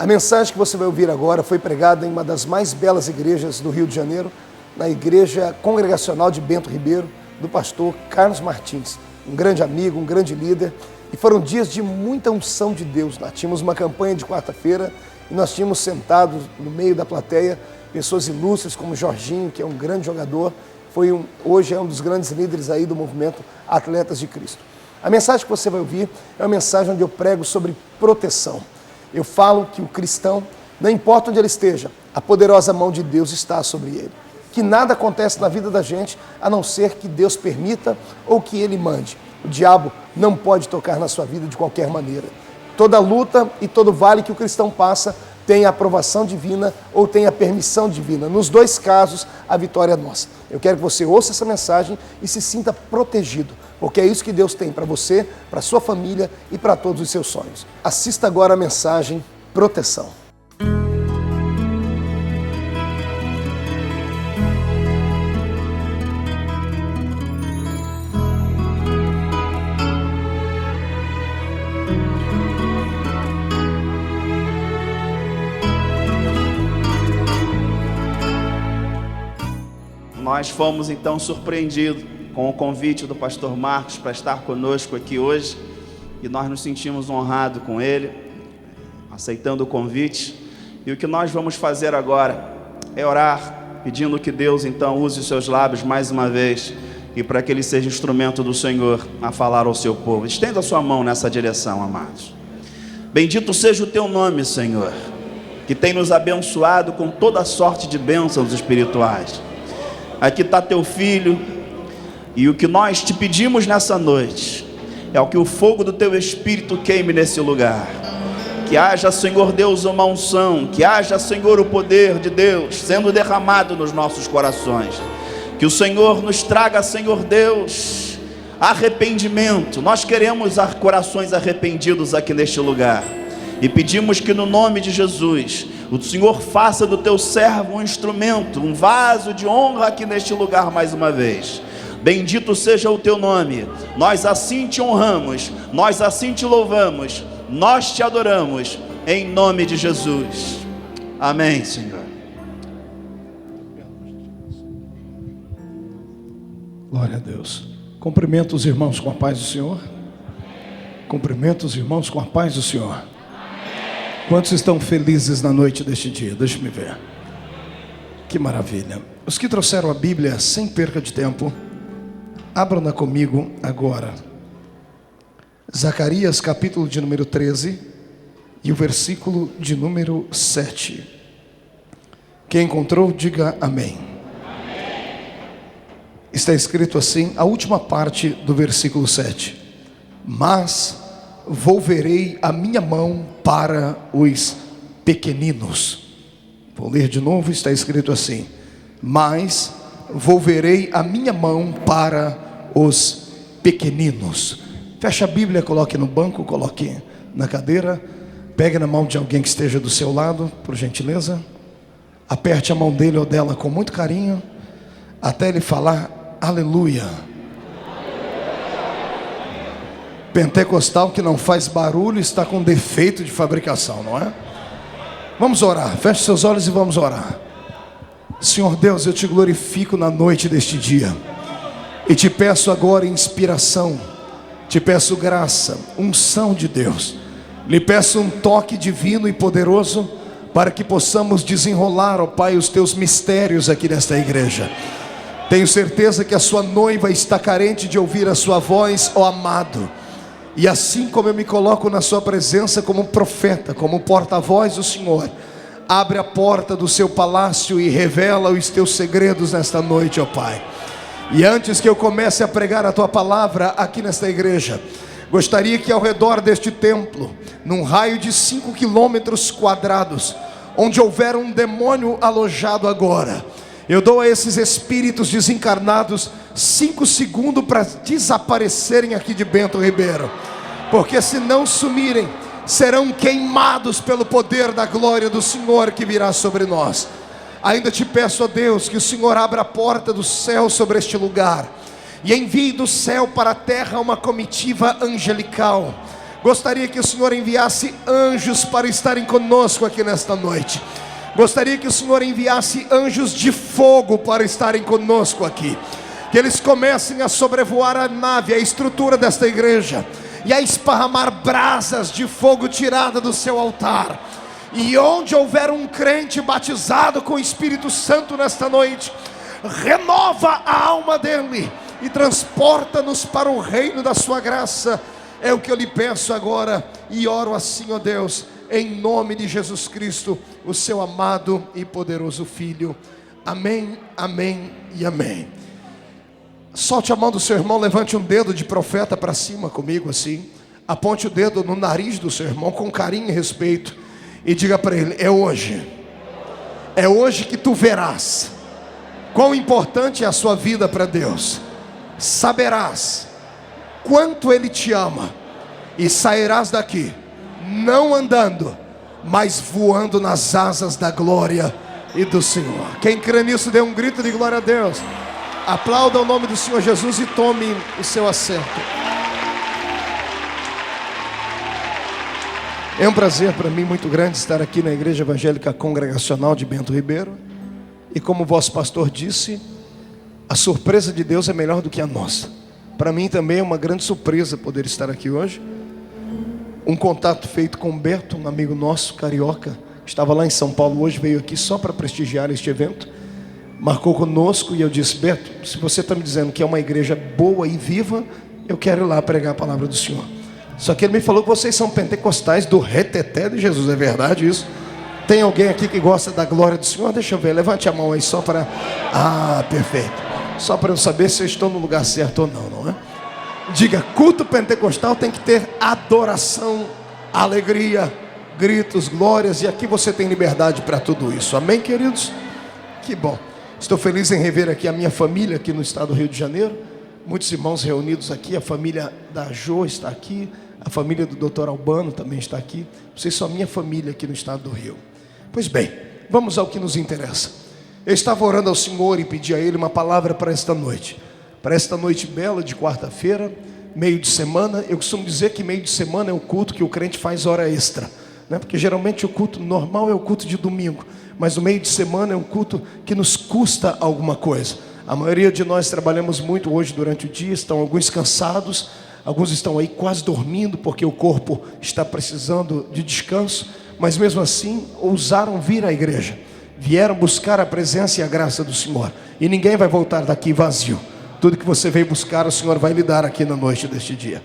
mensagem que você vai ouvir agora foi pregada em uma das mais belas igrejas do Rio de Janeiro, na Igreja Congregacional de Bento Ribeiro, do pastor Carlos Martins, um grande amigo, um grande líder, e foram dias de muita unção de Deus. Nós tínhamos uma campanha de quarta-feira e nós tínhamos sentados no meio da plateia pessoas ilustres como Jorginho, que é um grande jogador, hoje é um dos grandes líderes aí do movimento Atletas de Cristo. A mensagem que você vai ouvir é uma mensagem onde eu prego sobre proteção. Eu falo que o cristão, não importa onde ele esteja, a poderosa mão de Deus está sobre ele. Que nada acontece na vida da gente a não ser que Deus permita ou que ele mande. O diabo não pode tocar na sua vida de qualquer maneira. Toda luta e todo vale que o cristão passa tem a aprovação divina ou tem a permissão divina. Nos dois casos, a vitória é nossa. Eu quero que você ouça essa mensagem e se sinta protegido, porque é isso que Deus tem para você, para sua família e para todos os seus sonhos. Assista agora a mensagem Proteção. Nós fomos então surpreendidos com o convite do pastor Marcos para estar conosco aqui hoje, e nós nos sentimos honrados com ele, aceitando o convite. E o que nós vamos fazer agora é orar, pedindo que Deus então use os seus lábios mais uma vez, e para que ele seja instrumento do Senhor a falar ao seu povo. Estenda a sua mão nessa direção, amados. Bendito seja o teu nome, Senhor, que tem nos abençoado com toda sorte de bênçãos espirituais. Aqui está teu filho, e o que nós te pedimos nessa noite é o que o fogo do teu Espírito queime nesse lugar. Que haja, Senhor Deus, uma unção, que haja, Senhor, o poder de Deus sendo derramado nos nossos corações. Que o Senhor nos traga, Senhor Deus, arrependimento. Nós queremos corações arrependidos aqui neste lugar, e pedimos que no nome de Jesus o Senhor faça do teu servo um instrumento, um vaso de honra aqui neste lugar mais uma vez. Bendito seja o teu nome. Nós assim te honramos, nós assim te louvamos, nós te adoramos, em nome de Jesus. Amém, Senhor. Glória a Deus. Cumprimento os irmãos com a paz do Senhor. Cumprimento os irmãos com a paz do Senhor. Quantos estão felizes na noite deste dia? Deixa-me ver. Que maravilha. Os que trouxeram a Bíblia, sem perca de tempo, abram-na comigo agora. Zacarias, capítulo de número 13, e o versículo de número 7. Quem encontrou, diga amém. Amém. Está escrito assim, a última parte do versículo 7. Mas volverei a minha mão para os pequeninos. Vou ler de novo, está escrito assim: mas volverei a minha mão para os pequeninos. Feche a Bíblia, coloque no banco, coloque na cadeira, pegue na mão de alguém que esteja do seu lado, por gentileza. Aperte a mão dele ou dela com muito carinho, até ele falar aleluia. Pentecostal que não faz barulho está com defeito de fabricação, não é? Vamos orar, feche seus olhos e vamos orar. Senhor Deus, eu te glorifico na noite deste dia, e te peço agora inspiração, te peço graça, unção de Deus, lhe peço um toque divino e poderoso, para que possamos desenrolar, ó Pai, os teus mistérios aqui nesta igreja. Tenho certeza que a sua noiva está carente de ouvir a sua voz, ó amado. E assim como eu me coloco na sua presença como profeta, como porta-voz do Senhor, abre a porta do seu palácio e revela os teus segredos nesta noite, ó Pai. E antes que eu comece a pregar a tua palavra aqui nesta igreja, gostaria que ao redor deste templo, num raio de 5 quilômetros quadrados, onde houver um demônio alojado agora, eu dou a esses espíritos desencarnados 5 segundos para desaparecerem aqui de Bento Ribeiro, porque se não sumirem, serão queimados pelo poder da glória do Senhor que virá sobre nós. Ainda te peço, ó Deus, que o Senhor abra a porta do céu sobre este lugar, e envie do céu para a terra uma comitiva angelical, Gostaria que o Senhor enviasse anjos para estarem conosco aqui nesta noite. Gostaria que o Senhor enviasse anjos de fogo para estarem conosco aqui. Que eles comecem a sobrevoar a nave, a estrutura desta igreja, e a esparramar brasas de fogo tirada do seu altar. E onde houver um crente batizado com o Espírito Santo nesta noite, renova a alma dele e transporta-nos para o reino da sua graça. É o que eu lhe peço agora, e oro assim, ó Deus, em nome de Jesus Cristo, o seu amado e poderoso Filho. Amém, amém e amém. Solte a mão do seu irmão, levante um dedo de profeta para cima comigo assim. Aponte o dedo no nariz do seu irmão com carinho e respeito e diga para ele: é hoje. É hoje que tu verás quão importante é a sua vida para Deus. Saberás quanto Ele te ama e sairás daqui não andando, mas voando nas asas da glória e do Senhor. Quem crê nisso, dê um grito de glória a Deus. Aplauda o nome do Senhor Jesus e tome o seu assento. É um prazer para mim muito grande estar aqui na Igreja Evangélica Congregacional de Bento Ribeiro. E como o vosso pastor disse, a surpresa de Deus é melhor do que a nossa. Para mim também é uma grande surpresa poder estar aqui hoje. Um contato feito com o Beto, um amigo nosso, carioca, que estava lá em São Paulo hoje, veio aqui só para prestigiar este evento. Marcou conosco e eu disse: Beto, se você está me dizendo que é uma igreja boa e viva, eu quero ir lá pregar a palavra do Senhor. Só que ele me falou que vocês são pentecostais do reteté de Jesus. É verdade isso? Tem alguém aqui que gosta da glória do Senhor? Deixa eu ver, levante a mão aí só para... Ah, perfeito. Só para eu saber se eu estou no lugar certo ou não, não é? Diga: culto pentecostal tem que ter adoração, alegria, gritos, glórias. E aqui você tem liberdade para tudo isso. Amém, queridos? Que bom. Estou feliz em rever aqui a minha família aqui no estado do Rio de Janeiro. Muitos irmãos reunidos aqui. A família da Jo está aqui. A família do Dr. Albano também está aqui. Vocês são a minha família aqui no estado do Rio. Pois bem, vamos ao que nos interessa. Eu estava orando ao Senhor e pedi a Ele uma palavra para esta noite. Para esta noite bela de quarta-feira, meio de semana. Eu costumo dizer que meio de semana é o culto que o crente faz hora extra, né? Porque geralmente o culto normal é o culto de domingo, mas o meio de semana é um culto que nos custa alguma coisa. A maioria de nós trabalhamos muito hoje durante o dia, estão alguns cansados, alguns estão aí quase dormindo porque o corpo está precisando de descanso, mas mesmo assim ousaram vir à igreja, vieram buscar a presença e a graça do Senhor. E ninguém vai voltar daqui vazio. Tudo que você veio buscar, o Senhor vai lhe dar aqui na noite deste dia.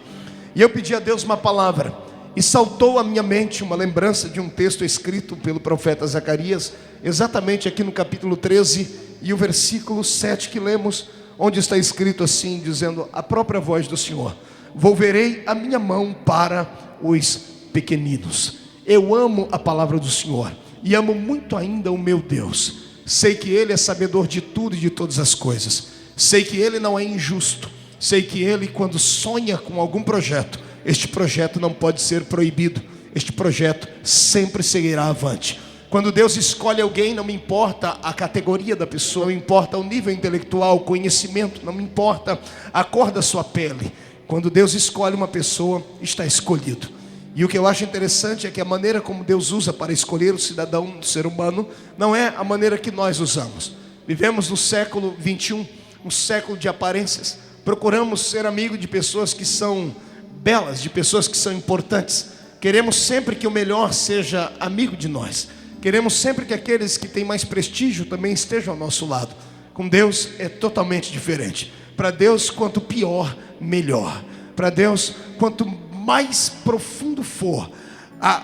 E eu pedi a Deus uma palavra, e saltou à minha mente uma lembrança de um texto escrito pelo profeta Zacarias, exatamente aqui no capítulo 13 e o versículo 7 que lemos, onde está escrito assim, dizendo a própria voz do Senhor: volverei a minha mão para os pequeninos. Eu amo a palavra do Senhor e amo muito ainda o meu Deus. Sei que Ele é sabedor de tudo e de todas as coisas. Sei que Ele não é injusto. Sei que Ele, quando sonha com algum projeto, este projeto não pode ser proibido. Este projeto sempre seguirá avante. Quando Deus escolhe alguém, não me importa a categoria da pessoa, não importa o nível intelectual, o conhecimento, não me importa a cor da sua pele. Quando Deus escolhe uma pessoa, está escolhido. E o que eu acho interessante é que a maneira como Deus usa para escolher o cidadão, o ser humano, não é a maneira que nós usamos. Vivemos no século 21, um século de aparências. Procuramos ser amigo de pessoas que são belas, de pessoas que são importantes. Queremos sempre que o melhor seja amigo de nós. Queremos sempre que aqueles que têm mais prestígio também estejam ao nosso lado. Com Deus é totalmente diferente. Para Deus, quanto pior, melhor. Para Deus, quanto mais profundo for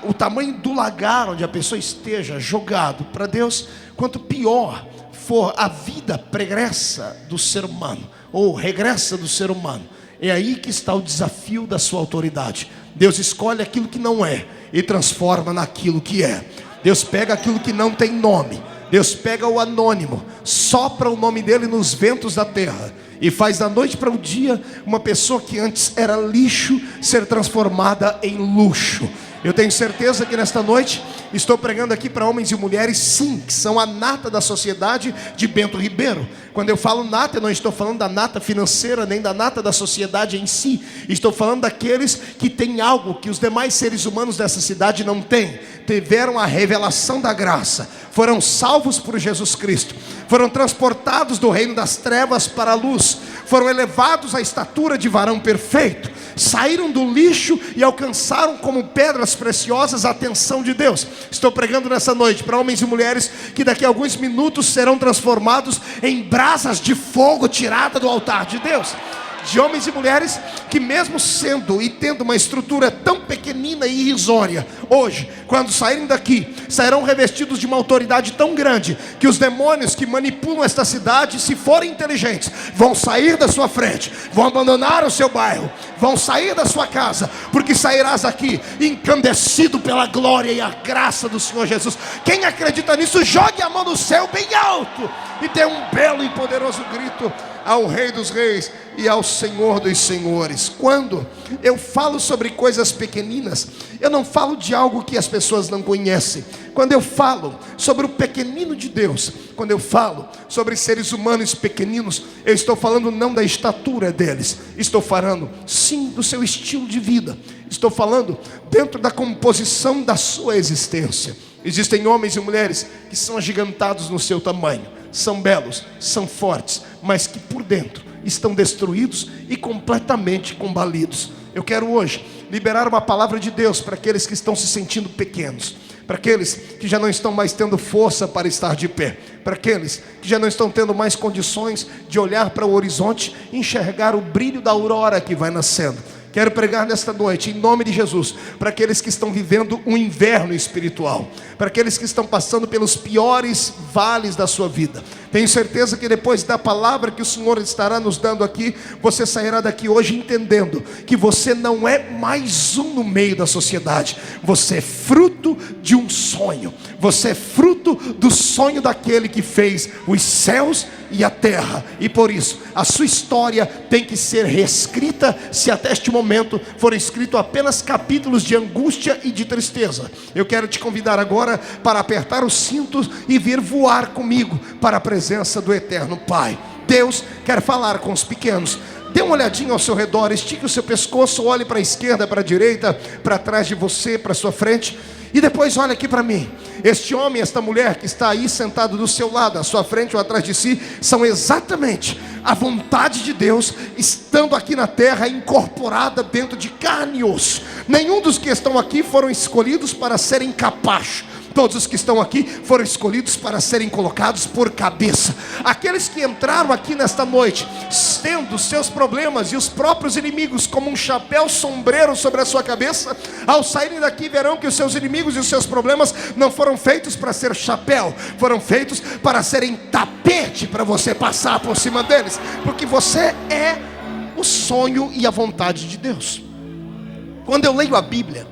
o tamanho do lagar onde a pessoa esteja jogado, para Deus, quanto pior for a vida pregressa do ser humano, ou regressa do ser humano, é aí que está o desafio da sua autoridade. Deus escolhe aquilo que não é e transforma naquilo que é. Deus pega aquilo que não tem nome, Deus pega o anônimo, sopra o nome dele nos ventos da terra e faz da noite para o dia uma pessoa que antes era lixo ser transformada em luxo. Eu tenho certeza que nesta noite estou pregando aqui para homens e mulheres, sim, que são a nata da sociedade de Bento Ribeiro. Quando eu falo nata, eu não estou falando da nata financeira, nem da nata da sociedade em si. Estou falando daqueles que têm algo que os demais seres humanos dessa cidade não têm. Tiveram a revelação da graça, foram salvos por Jesus Cristo, foram transportados do reino das trevas para a luz, foram elevados à estatura de varão perfeito, saíram do lixo e alcançaram como pedras preciosas a atenção de Deus. Estou pregando nessa noite para homens e mulheres que daqui a alguns minutos serão transformados em brasas de fogo tirada do altar de Deus. De homens e mulheres que, mesmo sendo e tendo uma estrutura tão pequenina e irrisória, hoje, quando saírem daqui, sairão revestidos de uma autoridade tão grande, que os demônios que manipulam esta cidade, se forem inteligentes, vão sair da sua frente, vão abandonar o seu bairro, vão sair da sua casa, porque sairás daqui encandecido pela glória e a graça do Senhor Jesus. Quem acredita nisso, jogue a mão no céu bem alto e dê um belo e poderoso grito ao Rei dos Reis e ao Senhor dos Senhores. Quando eu falo sobre coisas pequeninas, eu não falo de algo que as pessoas não conhecem. Quando eu falo sobre o pequenino de Deus, quando eu falo sobre seres humanos pequeninos, eu estou falando não da estatura deles, estou falando sim do seu estilo de vida, estou falando dentro da composição da sua existência. Existem homens e mulheres que são agigantados no seu tamanho, são belos, são fortes, mas que por dentro estão destruídos e completamente combalidos. Eu quero hoje liberar uma palavra de Deus para aqueles que estão se sentindo pequenos, para aqueles que já não estão mais tendo força para estar de pé, para aqueles que já não estão tendo mais condições de olhar para o horizonte e enxergar o brilho da aurora que vai nascendo. Quero pregar nesta noite, em nome de Jesus, para aqueles que estão vivendo um inverno espiritual, para aqueles que estão passando pelos piores vales da sua vida. Tenho certeza que depois da palavra que o Senhor estará nos dando aqui, você sairá daqui hoje entendendo que você não é mais um no meio da sociedade. Você é fruto de um sonho. Você é fruto do sonho daquele que fez os céus e a terra. E por isso, a sua história tem que ser reescrita, se até este momento foram escritos apenas capítulos de angústia e de tristeza. Eu quero te convidar agora para apertar os cintos e vir voar comigo para a presença do eterno Pai. Deus quer falar com os pequenos. Dê uma olhadinha ao seu redor, estique o seu pescoço, olhe para a esquerda, para a direita, para trás de você, para a sua frente, e depois olha aqui para mim. Este homem, esta mulher que está aí sentado do seu lado, à sua frente ou atrás de si, são exatamente a vontade de Deus estando aqui na terra, incorporada dentro de carne e osso. Nenhum dos que estão aqui foram escolhidos para serem capachos. Todos os que estão aqui foram escolhidos para serem colocados por cabeça. Aqueles que entraram aqui nesta noite, tendo seus problemas e os próprios inimigos como um chapéu sombreiro sobre a sua cabeça, ao saírem daqui verão que os seus inimigos e os seus problemas não foram feitos para ser chapéu, foram feitos para serem tapete para você passar por cima deles, porque você é o sonho e a vontade de Deus. Quando eu leio a Bíblia,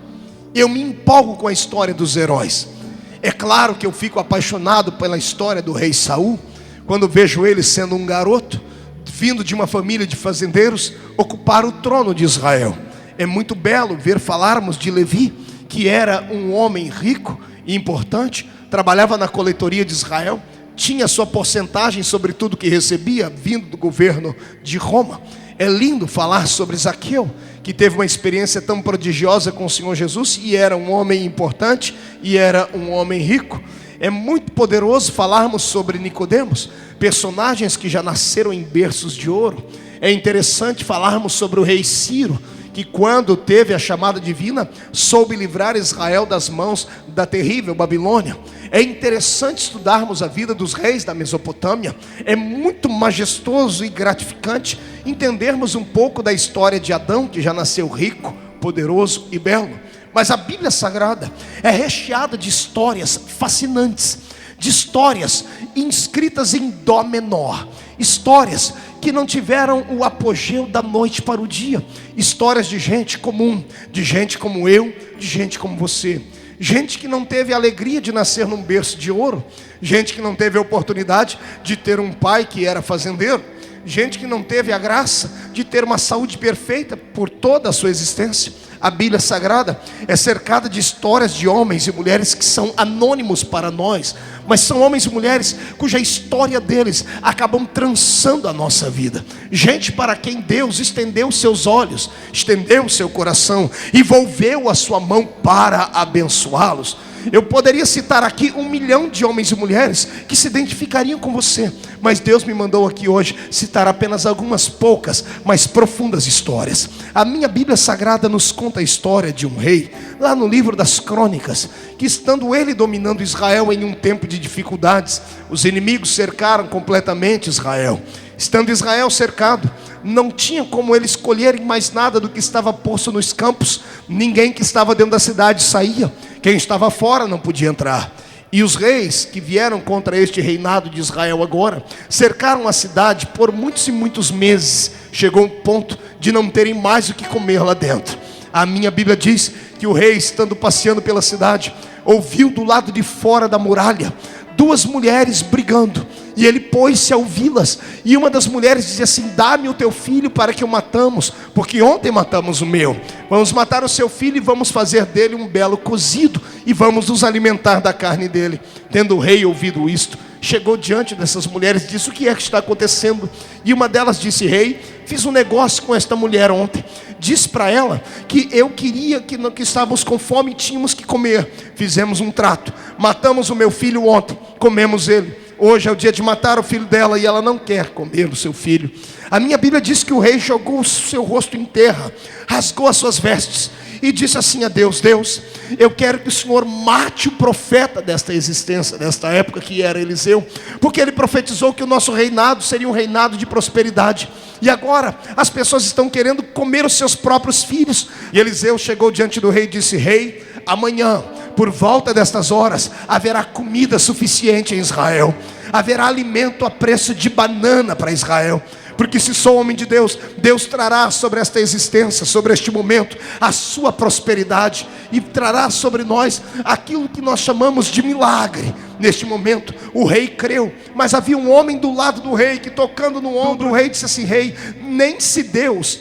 eu me empolgo com a história dos heróis. É claro que eu fico apaixonado pela história do rei Saul, quando vejo ele sendo um garoto, vindo de uma família de fazendeiros, ocupar o trono de Israel. É muito belo ver falarmos de Levi, que era um homem rico e importante, trabalhava na coletoria de Israel, tinha sua porcentagem sobre tudo que recebia, vindo do governo de Roma. É lindo falar sobre Zaqueu, que teve uma experiência tão prodigiosa com o Senhor Jesus, e era um homem importante, e era um homem rico. É muito poderoso falarmos sobre Nicodemos, personagens que já nasceram em berços de ouro. É interessante falarmos sobre o rei Ciro, que quando teve a chamada divina, soube livrar Israel das mãos da terrível Babilônia. É interessante estudarmos a vida dos reis da Mesopotâmia. É muito majestoso e gratificante entendermos um pouco da história de Adão, que já nasceu rico, poderoso e belo. Mas a Bíblia Sagrada é recheada de histórias fascinantes, de histórias inscritas em dó menor, histórias que não tiveram o apogeu da noite para o dia, histórias de gente comum, de gente como eu, de gente como você, gente que não teve a alegria de nascer num berço de ouro, gente que não teve a oportunidade de ter um pai que era fazendeiro, gente que não teve a graça de ter uma saúde perfeita por toda a sua existência. A Bíblia Sagrada é cercada de histórias de homens e mulheres que são anônimos para nós, mas são homens e mulheres cuja história deles acabam trançando a nossa vida. Gente para quem Deus estendeu seus olhos, estendeu o seu coração, envolveu a sua mão para abençoá-los. Eu poderia citar aqui 1 milhão de homens e mulheres que se identificariam com você, mas Deus me mandou aqui hoje citar apenas algumas poucas, mas profundas histórias. A minha Bíblia Sagrada nos conta a história de um rei, lá no livro das Crônicas, que estando ele dominando Israel em um tempo de dificuldades, os inimigos cercaram completamente Israel. Estando Israel cercado, não tinha como eles escolherem mais nada do que estava posto nos campos. Ninguém que estava dentro da cidade saía, quem estava fora não podia entrar. E os reis que vieram contra este reinado de Israel agora, cercaram a cidade por muitos e muitos meses. Chegou um ponto de não terem mais o que comer lá dentro. A minha Bíblia diz que o rei, estando passeando pela cidade, ouviu do lado de fora da muralha 2 mulheres brigando, e ele pôs-se a ouvi-las, e uma das mulheres dizia assim: dá-me o teu filho para que o matamos, porque ontem matamos o meu. Vamos matar o seu filho e vamos fazer dele um belo cozido, e vamos nos alimentar da carne dele. Tendo o rei ouvido isto, chegou diante dessas mulheres e disse: o que é que está acontecendo? E uma delas disse: rei, fiz um negócio com esta mulher ontem. Disse para ela que eu queria que estávamos com fome e tínhamos que comer. Fizemos um trato, matamos o meu filho ontem, comemos ele. Hoje é o dia de matar o filho dela e ela não quer comer o seu filho. A minha Bíblia diz que o rei jogou o seu rosto em terra, rasgou as suas vestes e disse assim a Deus: Deus, eu quero que o Senhor mate o profeta desta existência, desta época, que era Eliseu, porque ele profetizou que o nosso reinado seria um reinado de prosperidade, e agora as pessoas estão querendo comer os seus próprios filhos. E Eliseu chegou diante do rei e disse: rei, amanhã, por volta destas horas, haverá comida suficiente em Israel, haverá alimento a preço de banana para Israel. Porque se sou homem de Deus, Deus trará sobre esta existência, sobre este momento, a sua prosperidade, e trará sobre nós aquilo que nós chamamos de milagre. Neste momento, o rei creu, mas havia um homem do lado do rei, que tocando no ombro, o rei disse assim: rei, nem se Deus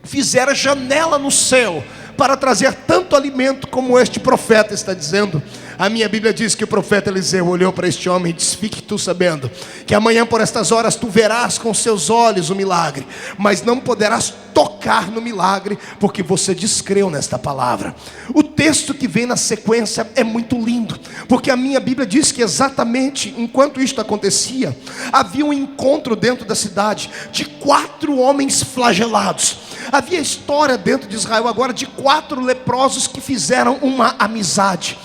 fizera janela no céu para trazer tanto alimento como este profeta está dizendo. A minha Bíblia diz que o profeta Eliseu olhou para este homem e disse: fique tu sabendo que amanhã por estas horas tu verás com seus olhos o milagre, mas não poderás tocar no milagre, porque você descreu nesta palavra. O texto que vem na sequência é muito lindo, porque a minha Bíblia diz que exatamente enquanto isto acontecia, havia um encontro dentro da cidade de 4 homens flagelados. Havia história dentro de Israel agora de 4 leprosos que fizeram uma amizade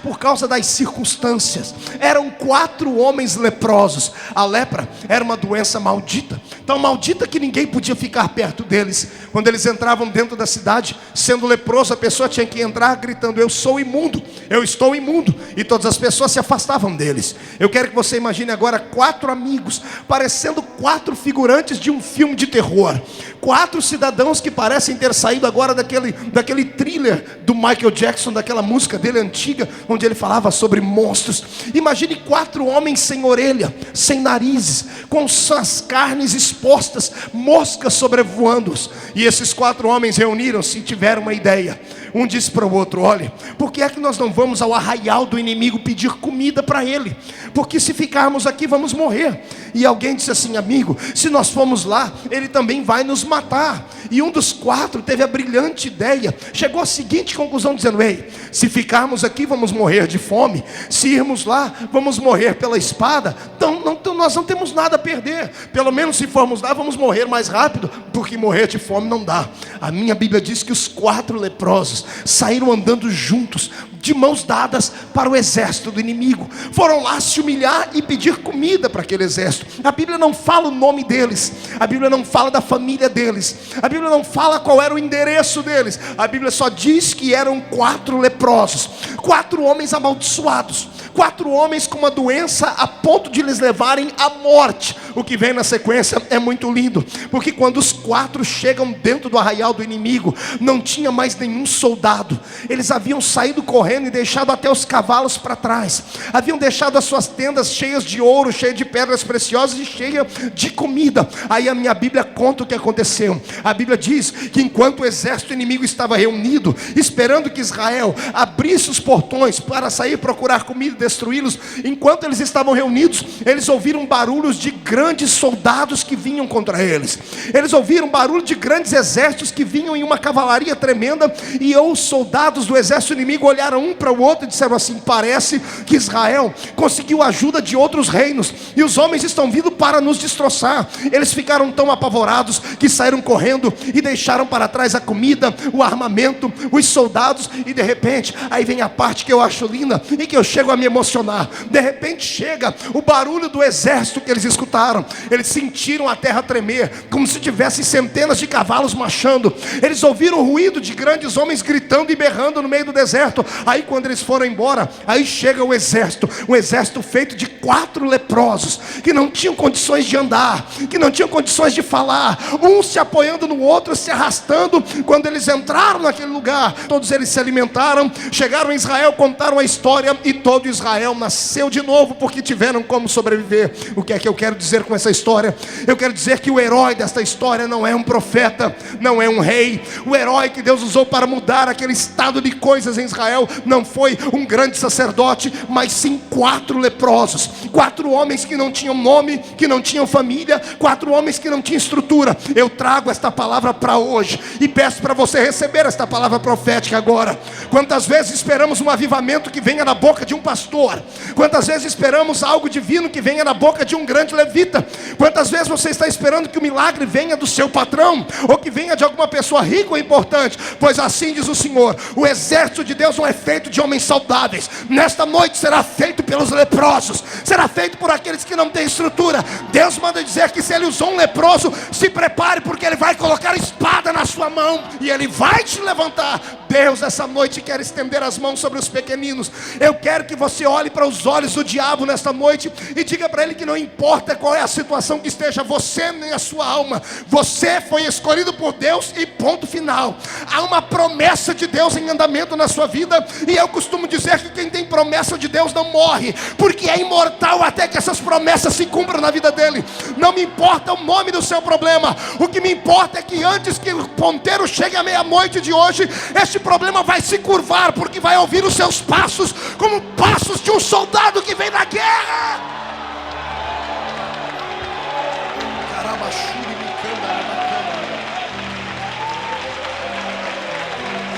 por causa das circunstâncias. Eram 4 homens leprosos. A lepra era uma doença maldita, tão maldita que ninguém podia ficar perto deles. Quando eles entravam dentro da cidade, sendo leproso, a pessoa tinha que entrar gritando: eu sou imundo, eu estou imundo, e todas as pessoas se afastavam deles. Eu quero que você imagine agora 4 amigos, parecendo 4 figurantes de um filme de terror. 4 cidadãos que parecem ter saído agora daquele thriller do Michael Jackson, daquela música dele antiga, onde ele falava sobre monstros. Imagine 4 homens sem orelha, sem narizes, com suas carnes expostas, moscas sobrevoando-os. E esses 4 homens reuniram-se e tiveram uma ideia. Um disse para o outro: olha, por que é que nós não vamos ao arraial do inimigo pedir comida para ele? Porque se ficarmos aqui vamos morrer. E alguém disse assim: amigo, se nós formos lá, ele também vai nos matar. E um dos 4 teve a brilhante ideia, chegou à seguinte conclusão, dizendo: ei, se ficarmos aqui vamos morrer de fome, se irmos lá vamos morrer pela espada. Então nós não temos nada a perder. Pelo menos se formos lá vamos morrer mais rápido, porque morrer de fome não dá. A minha Bíblia diz que os 4 leprosos saíram andando juntos, de mãos dadas, para o exército do inimigo. Foram lá se humilhar e pedir comida para aquele exército. A Bíblia não fala o nome deles, a Bíblia não fala da família deles, a Bíblia não fala qual era o endereço deles. A Bíblia só diz que eram 4 leprosos, 4 homens amaldiçoados, 4 homens com uma doença a ponto de lhes levarem à morte. O que vem na sequência é muito lindo, porque quando os 4 chegam dentro do arraial do inimigo, não tinha mais nenhum soldado. Eles haviam saído correndo correndo e deixado até os cavalos para trás. Haviam deixado as suas tendas cheias de ouro, cheias de pedras preciosas e cheias de comida. Aí a minha Bíblia conta o que aconteceu. A Bíblia diz que enquanto o exército inimigo estava reunido, esperando que Israel abrisse os portões para sair procurar comida e destruí-los, enquanto eles estavam reunidos, eles ouviram barulhos de grandes soldados que vinham contra eles. Eles ouviram barulho de grandes exércitos que vinham em uma cavalaria tremenda, e os soldados do exército inimigo olharam um para o outro e disseram assim: parece que Israel conseguiu ajuda de outros reinos, e os homens estão vindo para nos destroçar. Eles ficaram tão apavorados que saíram correndo e deixaram para trás a comida, o armamento, os soldados. E de repente, aí vem a parte que eu acho linda e que eu chego a me emocionar. De repente chega o barulho do exército que eles escutaram. Eles sentiram a terra tremer, como se tivessem centenas de cavalos marchando. Eles ouviram o ruído de grandes homens gritando e berrando no meio do deserto. Aí quando eles foram embora, aí chega o exército, um exército feito de 4 leprosos, que não tinham condições de andar, que não tinham condições de falar, um se apoiando no outro, se arrastando. Quando eles entraram naquele lugar, todos eles se alimentaram, chegaram em Israel, contaram a história, e todo Israel nasceu de novo, porque tiveram como sobreviver. O que é que eu quero dizer com essa história? Eu quero dizer que o herói desta história não é um profeta, não é um rei. O herói que Deus usou para mudar aquele estado de coisas em Israel não foi um grande sacerdote, mas sim 4 leprosos, 4 homens que não tinham nome, que não tinham família, 4 homens que não tinham estrutura. Eu trago esta palavra para hoje e peço para você receber esta palavra profética agora. Quantas vezes esperamos um avivamento que venha da boca de um pastor? Quantas vezes esperamos algo divino que venha da boca de um grande levita? Quantas vezes você está esperando que o milagre venha do seu patrão, ou que venha de alguma pessoa rica ou importante? Pois assim diz o Senhor: o exército de Deus não é feito de homens saudáveis. Nesta noite será feito pelos leprosos, será feito por aqueles que não têm estrutura. Deus manda dizer que se Ele usou um leproso, se prepare, porque Ele vai colocar a espada na sua mão e Ele vai te levantar. Deus essa noite quer estender as mãos sobre os pequeninos. Eu quero que você olhe para os olhos do diabo nesta noite e diga para ele que não importa qual é a situação que esteja, você nem a sua alma, você foi escolhido por Deus e ponto final. Há uma promessa de Deus em andamento na sua vida, e eu costumo dizer que quem tem promessa de Deus não morre, porque é imortal até que essas promessas se cumpram na vida dele. Não me importa o nome do seu problema, o que me importa é que antes que o ponteiro chegue à meia-noite de hoje, este problema vai se curvar, porque vai ouvir os seus passos como passos de um soldado que vem da guerra.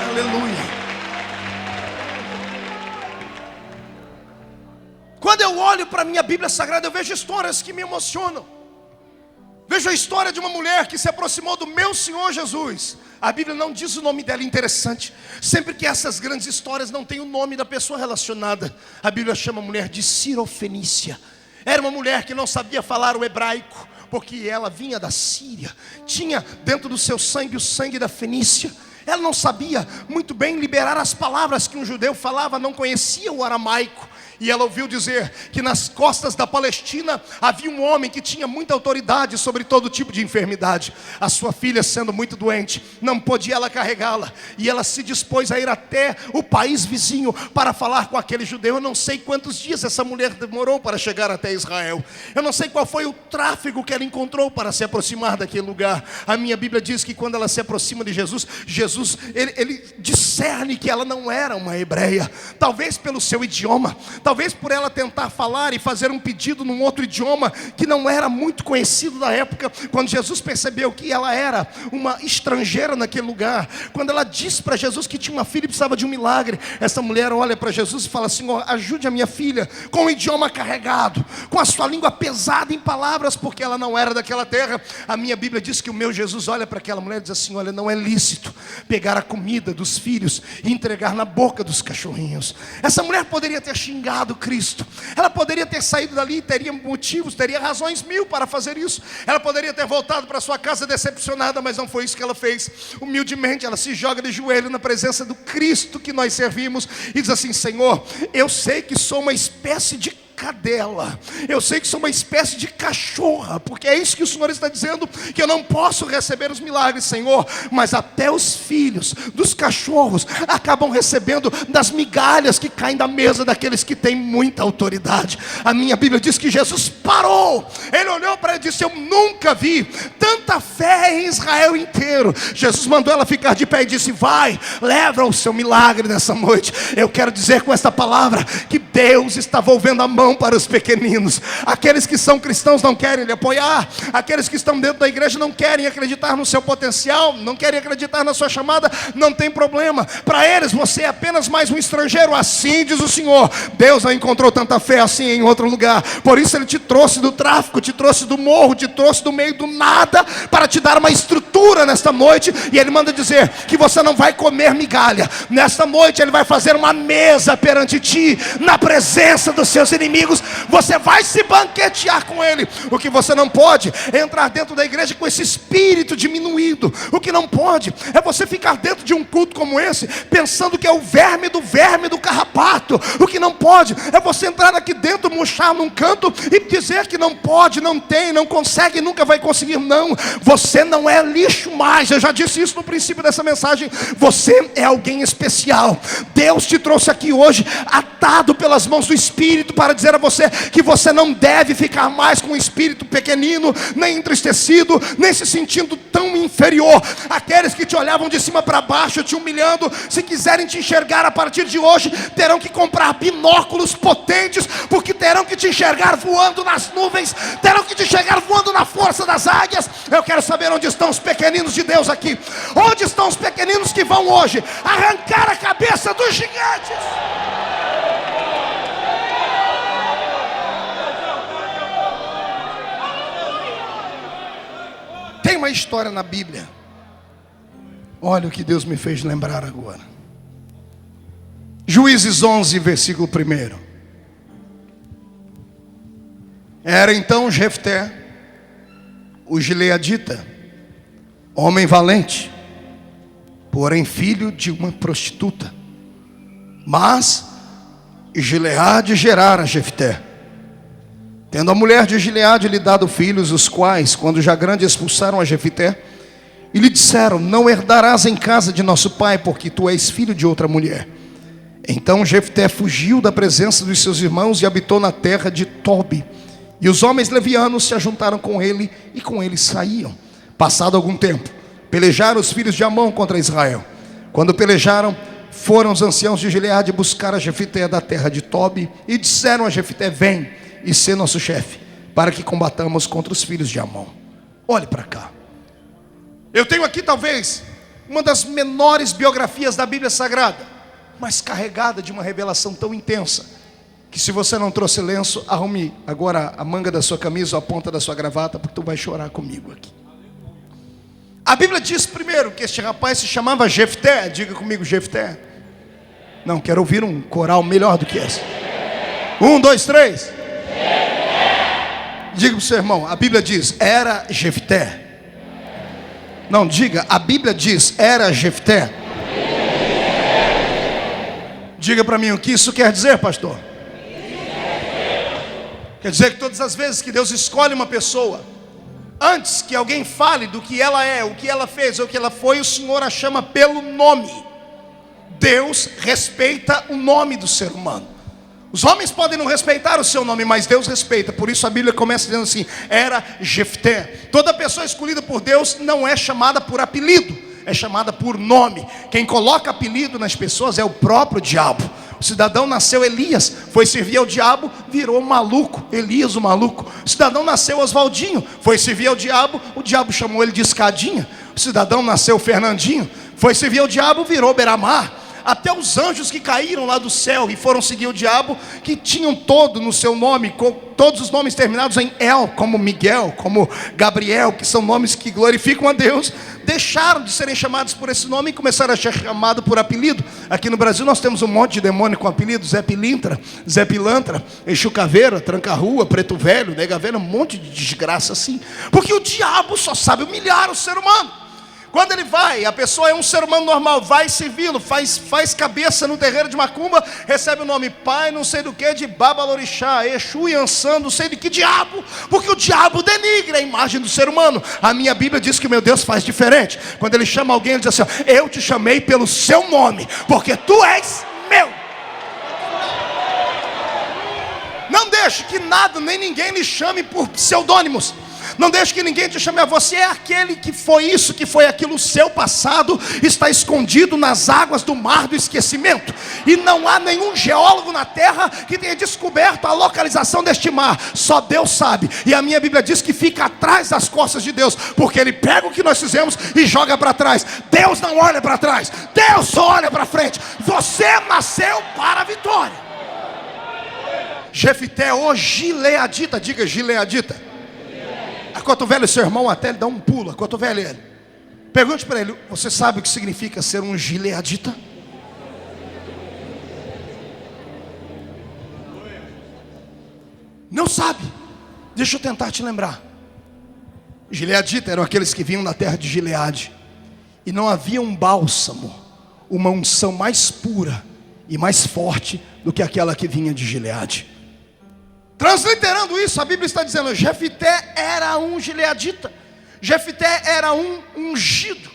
Aleluia. Quando eu olho para a minha Bíblia Sagrada, eu vejo histórias que me emocionam. Vejo a história de uma mulher que se aproximou do meu Senhor Jesus. A Bíblia não diz o nome dela, interessante. Sempre que essas grandes histórias não tem o nome da pessoa relacionada, a Bíblia chama a mulher de Sirofenícia. Era uma mulher que não sabia falar o hebraico, porque ela vinha da Síria, tinha dentro do seu sangue o sangue da Fenícia. Ela não sabia muito bem liberar as palavras que um judeu falava, não conhecia o aramaico. E ela ouviu dizer que nas costas da Palestina havia um homem que tinha muita autoridade sobre todo tipo de enfermidade. A sua filha, sendo muito doente, não podia ela carregá-la, e ela se dispôs a ir até o país vizinho para falar com aquele judeu. Eu não sei quantos dias essa mulher demorou para chegar até Israel. Eu não sei qual foi o tráfego que ela encontrou para se aproximar daquele lugar. A minha Bíblia diz que quando ela se aproxima de Jesus, ele discerne que ela não era uma hebreia. Talvez pelo seu idioma, talvez por ela tentar falar e fazer um pedido num outro idioma que não era muito conhecido na época. Quando Jesus percebeu que ela era uma estrangeira naquele lugar, quando ela disse para Jesus que tinha uma filha e precisava de um milagre, essa mulher olha para Jesus e fala: Senhor, ajude a minha filha com o idioma carregado, com a sua língua pesada em palavras, porque ela não era daquela terra. A minha Bíblia diz que o meu Jesus olha para aquela mulher e diz assim: olha, não é lícito pegar a comida dos filhos e entregar na boca dos cachorrinhos. Essa mulher poderia ter xingado Cristo, ela poderia ter saído dali, teria motivos, teria razões 1000 para fazer isso. Ela poderia ter voltado para sua casa decepcionada, mas não foi isso que ela fez. Humildemente ela se joga de joelho na presença do Cristo que nós servimos e diz assim: Senhor, eu sei que sou uma espécie de cadela. Eu sei que sou uma espécie de cachorra, porque é isso que o Senhor está dizendo, que eu não posso receber os milagres, Senhor. Mas até os filhos dos cachorros acabam recebendo das migalhas que caem da mesa daqueles que têm muita autoridade. A minha Bíblia diz que Jesus parou. Ele olhou para ela e disse: eu nunca vi tanta fé em Israel inteiro. Jesus mandou ela ficar de pé e disse: vai, leva o seu milagre nessa noite. Eu quero dizer com esta palavra que Deus está volvendo a mão para os pequeninos. Aqueles que são cristãos não querem lhe apoiar. Aqueles que estão dentro da igreja não querem acreditar no seu potencial, não querem acreditar na sua chamada. Não tem problema. Para eles você é apenas mais um estrangeiro. Assim diz o Senhor. Deus não encontrou tanta fé assim em outro lugar. Por isso Ele te trouxe do tráfico, te trouxe do morro, te trouxe do meio do nada, para te dar uma estrutura nesta noite. E Ele manda dizer que você não vai comer migalha. Nesta noite Ele vai fazer uma mesa perante ti, na presença dos seus inimigos. Você vai se banquetear com Ele. O que você não pode é entrar dentro da igreja com esse espírito diminuído. O que não pode é você ficar dentro de um culto como esse, pensando que é o verme do carrapato. O que não pode é você entrar aqui dentro, murchar num canto e dizer que não pode, não tem, não consegue, nunca vai conseguir. Não, você não é lixo mais. Eu já disse isso no princípio dessa mensagem. Você é alguém especial. Deus te trouxe aqui hoje atado pelas mãos do Espírito para dizer a você que você não deve ficar mais com o espírito pequenino, nem entristecido, nem se sentindo tão inferior. Aqueles que te olhavam de cima para baixo, te humilhando, se quiserem te enxergar a partir de hoje, terão que comprar binóculos potentes, porque terão que te enxergar voando nas nuvens, terão que te enxergar voando na força das águias. Eu quero saber onde estão os pequeninos de Deus aqui. Onde estão os pequeninos que vão hoje arrancar a cabeça dos gigantes? Tem uma história na Bíblia. Olha o que Deus me fez lembrar agora. Juízes 11, versículo 1. Era então Jefté, o gileadita, homem valente, porém filho de uma prostituta. Mas Gileade gerara Jefté, tendo a mulher de Gileade lhe dado filhos, os quais, quando já grande, expulsaram a Jefté, e lhe disseram: não herdarás em casa de nosso pai, porque tu és filho de outra mulher. Então Jefté fugiu da presença dos seus irmãos e habitou na terra de Tobi. E os homens levianos se ajuntaram com ele, e com ele saíam. Passado algum tempo, pelejaram os filhos de Amon contra Israel. Quando pelejaram, foram os anciãos de Gileade buscar a Jefté da terra de Tobi, e disseram a Jefté: vem e sê nosso chefe, para que combatamos contra os filhos de Amon. Olhe para cá. Eu tenho aqui talvez uma das menores biografias da Bíblia Sagrada, mas carregada de uma revelação tão intensa, que se você não trouxe lenço, arrume agora a manga da sua camisa ou a ponta da sua gravata, porque tu vai chorar comigo aqui. A Bíblia diz primeiro que este rapaz se chamava Jefté. Diga comigo, Jefté. Não, quero ouvir um coral melhor do que esse. 1, 2, 3. Jefté. Diga para o seu irmão, a Bíblia diz, era Jefté. Não, diga, a Bíblia diz, era Jefté. Diga para mim, o que isso quer dizer, pastor? Quer dizer que todas as vezes que Deus escolhe uma pessoa, antes que alguém fale do que ela é, o que ela fez ou o que ela foi, o Senhor a chama pelo nome. Deus respeita o nome do ser humano. Os homens podem não respeitar o seu nome, mas Deus respeita. Por isso a Bíblia começa dizendo assim, era Jefté. Toda pessoa escolhida por Deus não é chamada por apelido, é chamada por nome. Quem coloca apelido nas pessoas é o próprio diabo. O cidadão nasceu Elias, foi servir ao diabo, virou maluco, Elias o maluco. O cidadão nasceu Oswaldinho, foi servir ao diabo, o diabo chamou ele de Escadinha. O cidadão nasceu Fernandinho, foi servir ao diabo, virou Beramar. Até os anjos que caíram lá do céu e foram seguir o diabo, que tinham todo no seu nome, todos os nomes terminados em El, como Miguel, como Gabriel, que são nomes que glorificam a Deus, deixaram de serem chamados por esse nome e começaram a ser chamados por apelido. Aqui no Brasil nós temos um monte de demônio com apelido: Zé Pilintra, Zé Pilantra, Exu Caveira, Tranca-Rua, Preto Velho, Nega Velha, um monte de desgraça assim, porque o diabo só sabe humilhar o ser humano. Quando ele vai, a pessoa é um ser humano normal, vai servindo, faz cabeça no terreiro de macumba, recebe o nome pai não sei do que, de Babalorixá, Exu, Yansan, não sei de que diabo, porque o diabo denigra a imagem do ser humano. A minha Bíblia diz que o meu Deus faz diferente. Quando ele chama alguém, ele diz assim: eu te chamei pelo seu nome, porque tu és meu. Não deixe que nada nem ninguém lhe chame por pseudônimos. Não deixe que ninguém te chame. Você é aquele que foi isso, que foi aquilo. O seu passado está escondido nas águas do mar do esquecimento. E não há nenhum geólogo na terra que tenha descoberto a localização deste mar. Só Deus sabe. E a minha Bíblia diz que fica atrás das costas de Deus, porque Ele pega o que nós fizemos e joga para trás. Deus não olha para trás, Deus só olha para frente. Você nasceu para a vitória. Jefité, ô gileadita, diga gileadita. Acotovele o seu irmão até ele dar um pulo. Acotovele ele. Pergunte para ele: você sabe o que significa ser um gileadita? Não sabe? Deixa eu tentar te lembrar. Gileadita eram aqueles que vinham da terra de Gileade, e não havia um bálsamo, uma unção mais pura e mais forte do que aquela que vinha de Gileade. Transliterando isso, a Bíblia está dizendo: Jefité era um gileadita. Jefité era um ungido.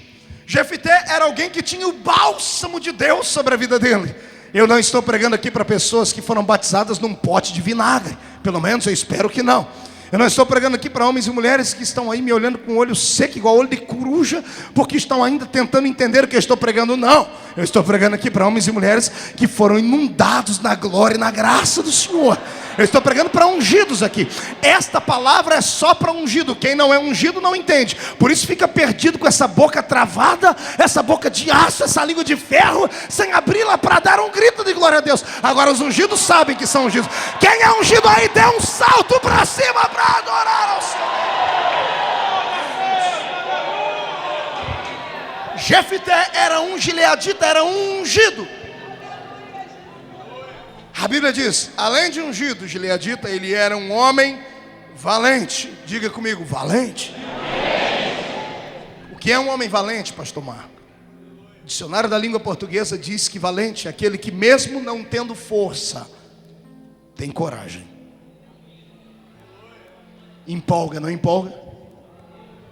Jefité era alguém que tinha o bálsamo de Deus sobre a vida dele. Eu não estou pregando aqui para pessoas que foram batizadas num pote de vinagre. Pelo menos eu espero que não. Eu não estou pregando aqui para homens e mulheres que estão aí me olhando com o olho seco, igual olho de coruja, porque estão ainda tentando entender o que eu estou pregando. Não, eu estou pregando aqui para homens e mulheres que foram inundados na glória e na graça do Senhor. Eu estou pregando para ungidos aqui. Esta palavra é só para ungido. Quem não é ungido não entende. Por isso fica perdido com essa boca travada, essa boca de aço, essa língua de ferro, sem abri-la para dar um grito de glória a Deus. Agora os ungidos sabem que são ungidos. Quem é ungido aí, dê um salto para cima para adorar ao Senhor. Jefité era um gileadita, era um ungido. A Bíblia diz: além de ungido, gileadita, ele era um homem valente. Diga comigo: valente. O que é um homem valente, pastor Marco? O dicionário da língua portuguesa diz que valente é aquele que, mesmo não tendo força, tem coragem. Empolga, não empolga?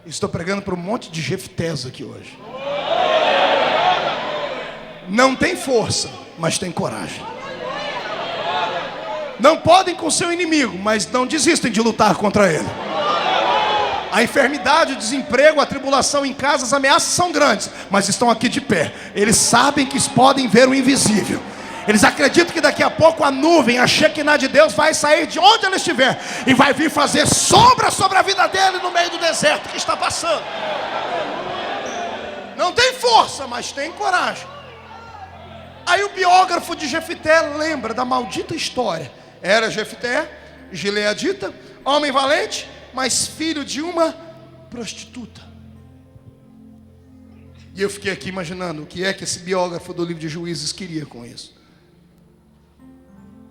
Estou pregando para um monte de Jeftés aqui hoje. Não tem força, mas tem coragem. Não podem com seu inimigo, mas não desistem de lutar contra ele. A enfermidade, o desemprego, a tribulação em casa, as ameaças são grandes, mas estão aqui de pé. Eles sabem que podem ver o invisível. Eles acreditam que daqui a pouco a nuvem, a Shekinah de Deus vai sair de onde ele estiver e vai vir fazer sombra sobre a vida dele no meio do deserto que está passando. Não tem força, mas tem coragem. Aí o biógrafo de Jefité lembra da maldita história. Era Jefité, gileadita, homem valente, mas filho de uma prostituta. E eu fiquei aqui imaginando o que é que esse biógrafo do livro de Juízes queria com isso.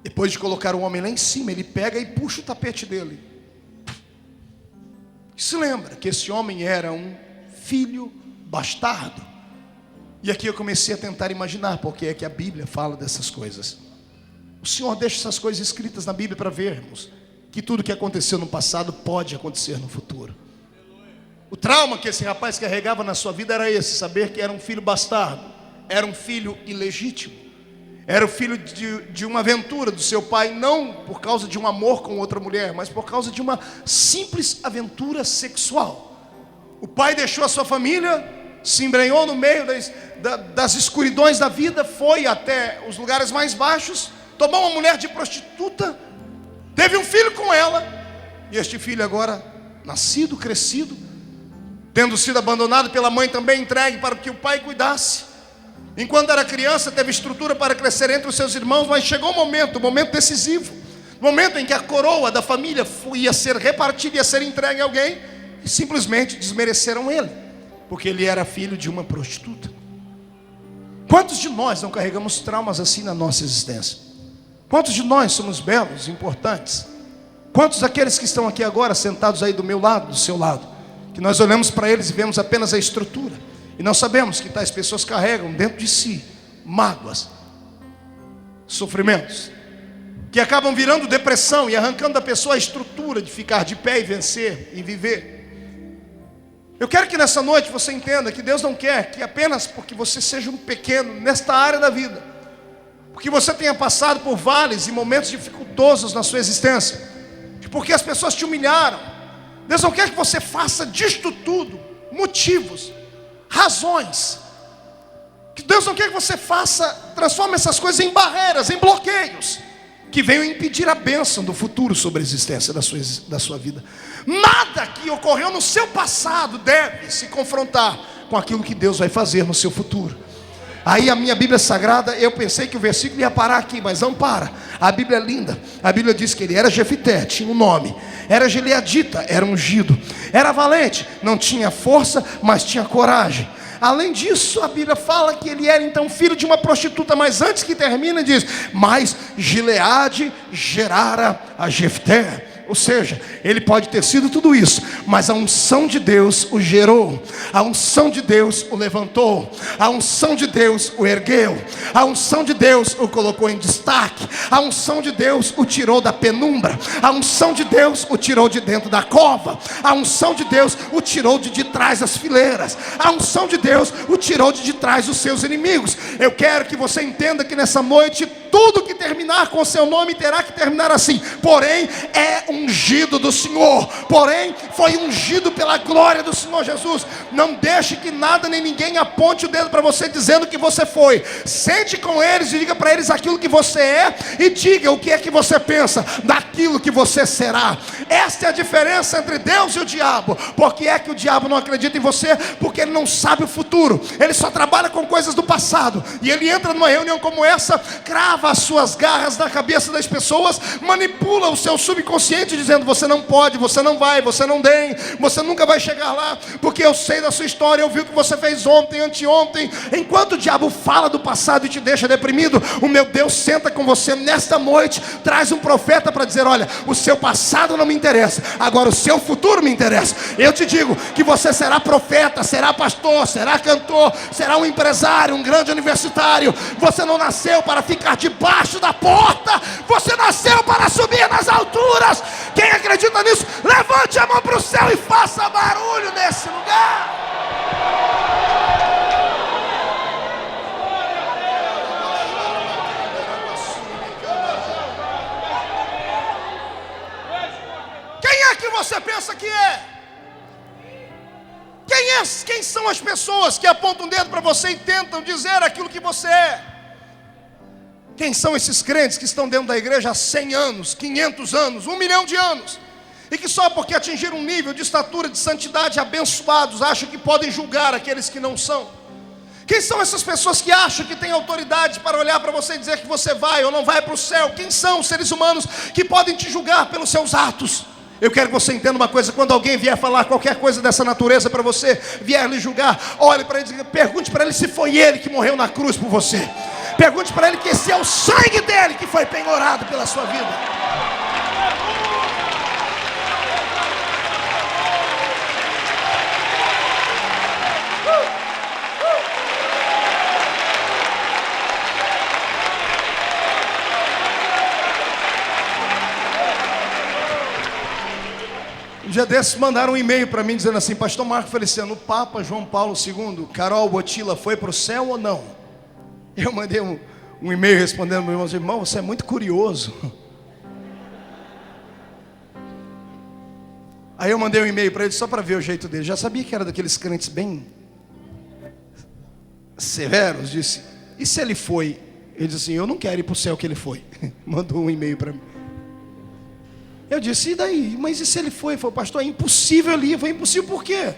Depois de colocar o homem lá em cima, ele pega e puxa o tapete dele. E se lembra que esse homem era um filho bastardo. E aqui eu comecei a tentar imaginar porque é que a Bíblia fala dessas coisas. O Senhor deixa essas coisas escritas na Bíblia para vermos que tudo que aconteceu no passado pode acontecer no futuro. O trauma que esse rapaz carregava na sua vida era esse: saber que era um filho bastardo, era um filho ilegítimo, era o filho de uma aventura do seu pai, não por causa de um amor com outra mulher, mas por causa de uma simples aventura sexual. O pai deixou a sua família, se embrenhou no meio das escuridões da vida, foi até os lugares mais baixos, tomou uma mulher de prostituta, teve um filho com ela, e este filho agora, nascido, crescido, tendo sido abandonado pela mãe, também entregue para que o pai cuidasse. Enquanto era criança, teve estrutura para crescer entre os seus irmãos, mas chegou um momento decisivo, momento em que a coroa da família ia ser repartida, ia ser entregue a alguém, e simplesmente desmereceram ele, porque ele era filho de uma prostituta. Quantos de nós não carregamos traumas assim na nossa existência? Quantos de nós somos belos, importantes? Quantos daqueles que estão aqui agora, sentados aí do meu lado, do seu lado, que nós olhamos para eles e vemos apenas a estrutura, E nós sabemos que tais pessoas carregam dentro de si mágoas, sofrimentos, que acabam virando depressão e arrancando da pessoa a estrutura de ficar de pé e vencer e viver. Eu quero que nessa noite você entenda que Deus não quer que apenas porque você seja um pequeno nesta área da vida, porque você tenha passado por vales e momentos dificultosos na sua existência, porque as pessoas te humilharam. Deus não quer que você faça disto tudo motivos, razões. Que Deus não quer que você transforme essas coisas em barreiras, em bloqueios, que venham impedir a bênção do futuro sobre a existência da sua vida. Nada que ocorreu no seu passado deve se confrontar com aquilo que Deus vai fazer no seu futuro. Aí a minha Bíblia Sagrada, eu pensei que o versículo ia parar aqui, mas não para. A Bíblia é linda. A Bíblia diz que ele era Jefité, tinha um nome. Era gileadita, era ungido. Era valente, não tinha força, mas tinha coragem. Além disso, a Bíblia fala que ele era então filho de uma prostituta. Mas antes que termine diz: mas Gileade gerara a Jefté. Ou seja, ele pode ter sido tudo isso, mas a unção de Deus o gerou, a unção de Deus o levantou, a unção de Deus o ergueu, a unção de Deus o colocou em destaque, a unção de Deus o tirou da penumbra, a unção de Deus o tirou de dentro da cova, a unção de Deus o tirou de trás das fileiras, a unção de Deus o tirou de trás dos seus inimigos. Eu quero que você entenda que nessa noite tudo que terminar com o seu nome terá que terminar assim: porém é ungido do Senhor, porém foi ungido pela glória do Senhor Jesus. Não deixe que nada nem ninguém aponte o dedo para você dizendo que você foi. Sente com eles e diga para eles aquilo que você é, e diga o que é que você pensa daquilo que você será. Esta é a diferença entre Deus e o diabo. Porque é que o diabo não acredita em você? Porque ele não sabe o futuro, ele só trabalha com coisas do passado, e ele entra numa reunião como essa, crava as suas garras na cabeça das pessoas, manipula o seu subconsciente dizendo: você não pode, você não vai, você não tem, você nunca vai chegar lá, porque eu sei da sua história, eu vi o que você fez ontem, anteontem. Enquanto o diabo fala do passado e te deixa deprimido, o meu Deus senta com você nesta noite, traz um profeta para dizer: olha, o seu passado não me interessa, agora o seu futuro me interessa. Eu te digo que você será profeta, será pastor, será cantor, será um empresário, um grande universitário. Você não nasceu para ficar debaixo da porta, você nasceu para subir nas alturas. Quem acredita nisso, levante a mão para o céu e faça barulho nesse lugar. Quem é que você pensa que é? Quem são as pessoas que apontam o dedo para você e tentam dizer aquilo que você é? Quem são esses crentes que estão dentro da igreja há 100 anos, 500 anos, 1 milhão de anos, e que só porque atingiram um nível de estatura, de santidade abençoados, acham que podem julgar aqueles que não são? Quem são essas pessoas que acham que têm autoridade para olhar para você e dizer que você vai ou não vai para o céu? Quem são os seres humanos que podem te julgar pelos seus atos? Eu quero que você entenda uma coisa: quando alguém vier falar qualquer coisa dessa natureza para você, vier lhe julgar, olhe para ele, pergunte para ele se foi ele que morreu na cruz por você. Pergunte para ele que esse é o sangue dele que foi penhorado pela sua vida. Um dia desses mandaram um e-mail para mim dizendo assim: pastor Marco Feliciano, o Papa João Paulo II, Carol Botila, foi para o céu ou não? Eu mandei um e-mail respondendo meu irmão: você é muito curioso. Aí eu mandei um e-mail para ele só para ver o jeito dele. Já sabia que era daqueles crentes bem severos. Disse: e se ele foi? Ele disse assim: eu não quero ir para o céu que ele foi. Mandou um e-mail para mim. Eu disse: e daí? Mas e se ele foi? Ele falou: pastor, é impossível ele ir. Eu falei: impossível por quê?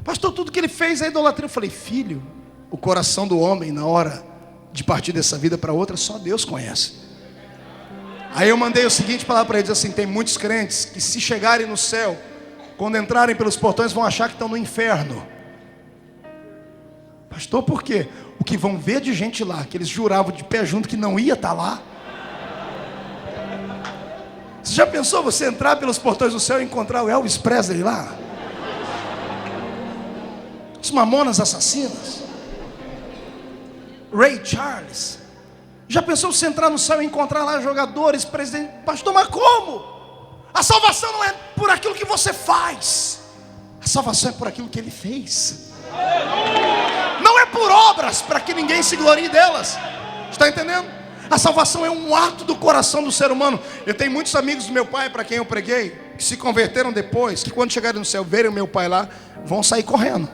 Pastor, tudo que ele fez é idolatria. Eu falei: filho, o coração do homem na hora de partir dessa vida para outra, só Deus conhece. Aí eu mandei o seguinte palavra para eles assim: tem muitos crentes que, se chegarem no céu, quando entrarem pelos portões, vão achar que estão no inferno. Pastor, por quê? O que vão ver de gente lá, que eles juravam de pé junto que não ia estar lá. Você já pensou você entrar pelos portões do céu e encontrar o Elvis Presley lá? os Mamonas Assassinas, Ray Charles. Já pensou você entrar no céu e encontrar lá jogadores, presidente? Pastor, mas como? A salvação não é por aquilo que você faz, a salvação é por aquilo que Ele fez. Não é por obras para que ninguém se glorie delas. Está entendendo? A salvação é um ato do coração do ser humano. Eu tenho muitos amigos do meu pai, para quem eu preguei, que se converteram depois, que quando chegarem no céu, verem o meu pai lá, vão sair correndo.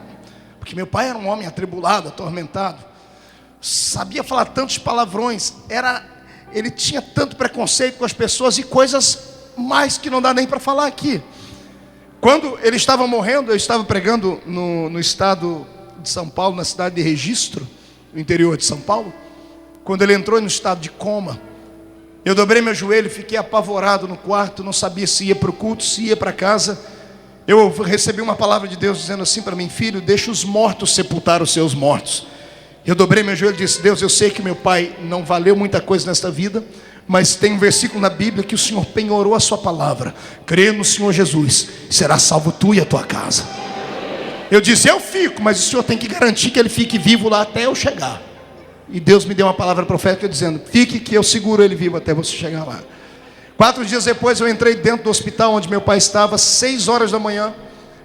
Porque meu pai era um homem atribulado, atormentado, sabia falar tantos palavrões, ele tinha tanto preconceito com as pessoas e coisas mais que não dá nem para falar aqui. Quando ele estava morrendo, eu estava pregando no estado de São Paulo, na cidade de Registro, no interior de São Paulo. Quando ele entrou no estado de coma, eu dobrei meu joelho, fiquei apavorado no quarto, não sabia se ia para o culto, se ia para casa. Eu recebi uma palavra de Deus dizendo assim para mim: filho, deixa os mortos sepultar os seus mortos. Eu dobrei meu joelho e disse: Deus, eu sei que meu pai não valeu muita coisa nesta vida, mas tem um versículo na Bíblia que o Senhor penhorou a sua palavra. Crê no Senhor Jesus, será salvo tu e a tua casa. Eu disse: eu fico, mas o Senhor tem que garantir que ele fique vivo lá até eu chegar. E Deus me deu uma palavra profética dizendo: fique, que eu seguro ele vivo até você chegar lá. 4 dias depois eu entrei dentro do hospital onde meu pai estava, 6 horas da manhã.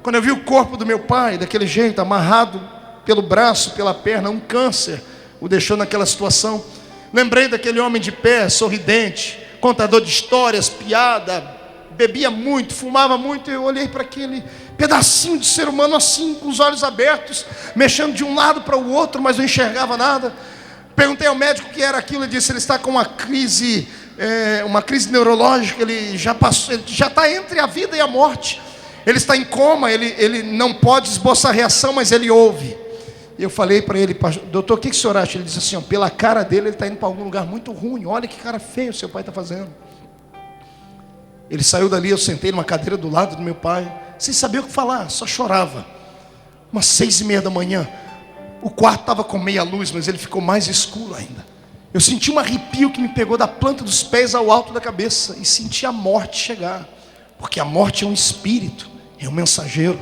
Quando eu vi o corpo do meu pai, daquele jeito, amarrado pelo braço, pela perna, um câncer o deixou naquela situação. Lembrei daquele homem de pé, sorridente, contador de histórias, piada, bebia muito, fumava muito. Eu olhei para aquele pedacinho de ser humano assim, com os olhos abertos, mexendo de um lado para o outro, mas não enxergava nada. Perguntei ao médico o que era aquilo. Ele disse: ele está com uma crise neurológica. Ele já passou, ele já está entre a vida e a morte. Ele está em coma, ele não pode esboçar reação, mas ele ouve. E eu falei para ele: doutor, o que o senhor acha? Ele disse assim: pela cara dele, ele está indo para algum lugar muito ruim. Olha que cara feio o seu pai está fazendo. Ele saiu dali, eu sentei numa cadeira do lado do meu pai, sem saber o que falar, só chorava. Umas 6:30 da manhã, o quarto estava com meia luz, mas ele ficou mais escuro ainda. Eu senti um arrepio que me pegou da planta dos pés ao alto da cabeça, e senti a morte chegar, porque a morte é um espírito, é um mensageiro,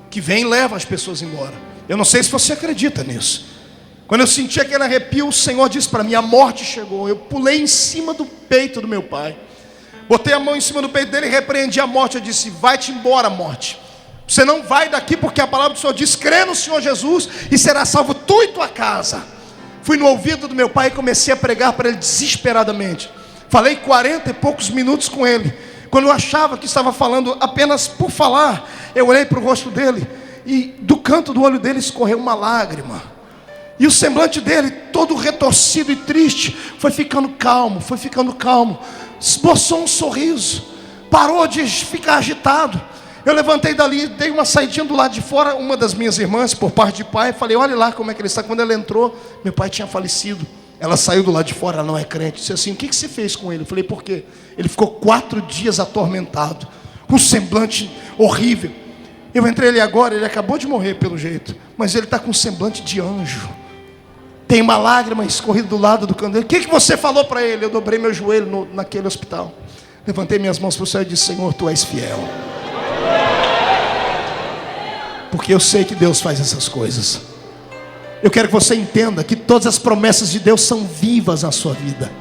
que vem e leva as pessoas embora. Eu não sei se você acredita nisso. Quando eu senti aquele arrepio, o Senhor disse para mim: a morte chegou. Eu pulei em cima do peito do meu pai, botei a mão em cima do peito dele e repreendi a morte. Eu disse: vai-te embora, morte. Você não vai daqui, porque a palavra do Senhor diz: crê no Senhor Jesus e será salvo tu e tua casa. Fui no ouvido do meu pai e comecei a pregar para ele desesperadamente. Falei 40 e poucos minutos com ele. Quando eu achava que estava falando apenas por falar, eu olhei para o rosto dele e do canto do olho dele escorreu uma lágrima. E o semblante dele, todo retorcido e triste, foi ficando calmo, esboçou um sorriso, parou de ficar agitado. Eu levantei dali, dei uma saidinha do lado de fora. Uma das minhas irmãs, por parte de pai, falei: olha lá como é que ele está. Quando ela entrou, meu pai tinha falecido. Ela saiu do lado de fora, ela não é crente. Disse assim: o que você fez com ele? Eu falei: por quê? Ele ficou 4 dias atormentado, com um semblante horrível. Eu entrei ali agora, ele acabou de morrer pelo jeito, mas ele está com um semblante de anjo. Tem uma lágrima escorrida do lado do canto dele. O que você falou para ele? Eu dobrei meu joelho naquele hospital, levantei minhas mãos para o céu e disse: Senhor, tu és fiel. Porque eu sei que Deus faz essas coisas. Eu quero que você entenda que todas as promessas de Deus são vivas na sua vida.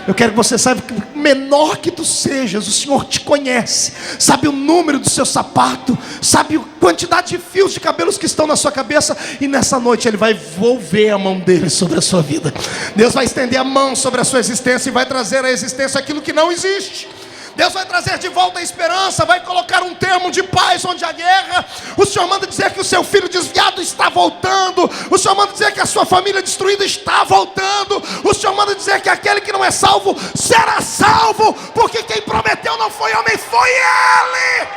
Eu quero que você saiba que menor que tu sejas, o Senhor te conhece, sabe o número do seu sapato, sabe a quantidade de fios de cabelos que estão na sua cabeça. E nessa noite Ele vai envolver a mão dele sobre a sua vida. Deus vai estender a mão sobre a sua existência e vai trazer à existência aquilo que não existe. Deus vai trazer de volta a esperança, vai colocar um termo de paz onde há guerra. O Senhor manda dizer que o seu filho desviado está voltando. O Senhor manda dizer que a sua família destruída está voltando. O Senhor manda dizer que aquele que não é salvo será salvo, porque quem prometeu não foi homem, foi Ele.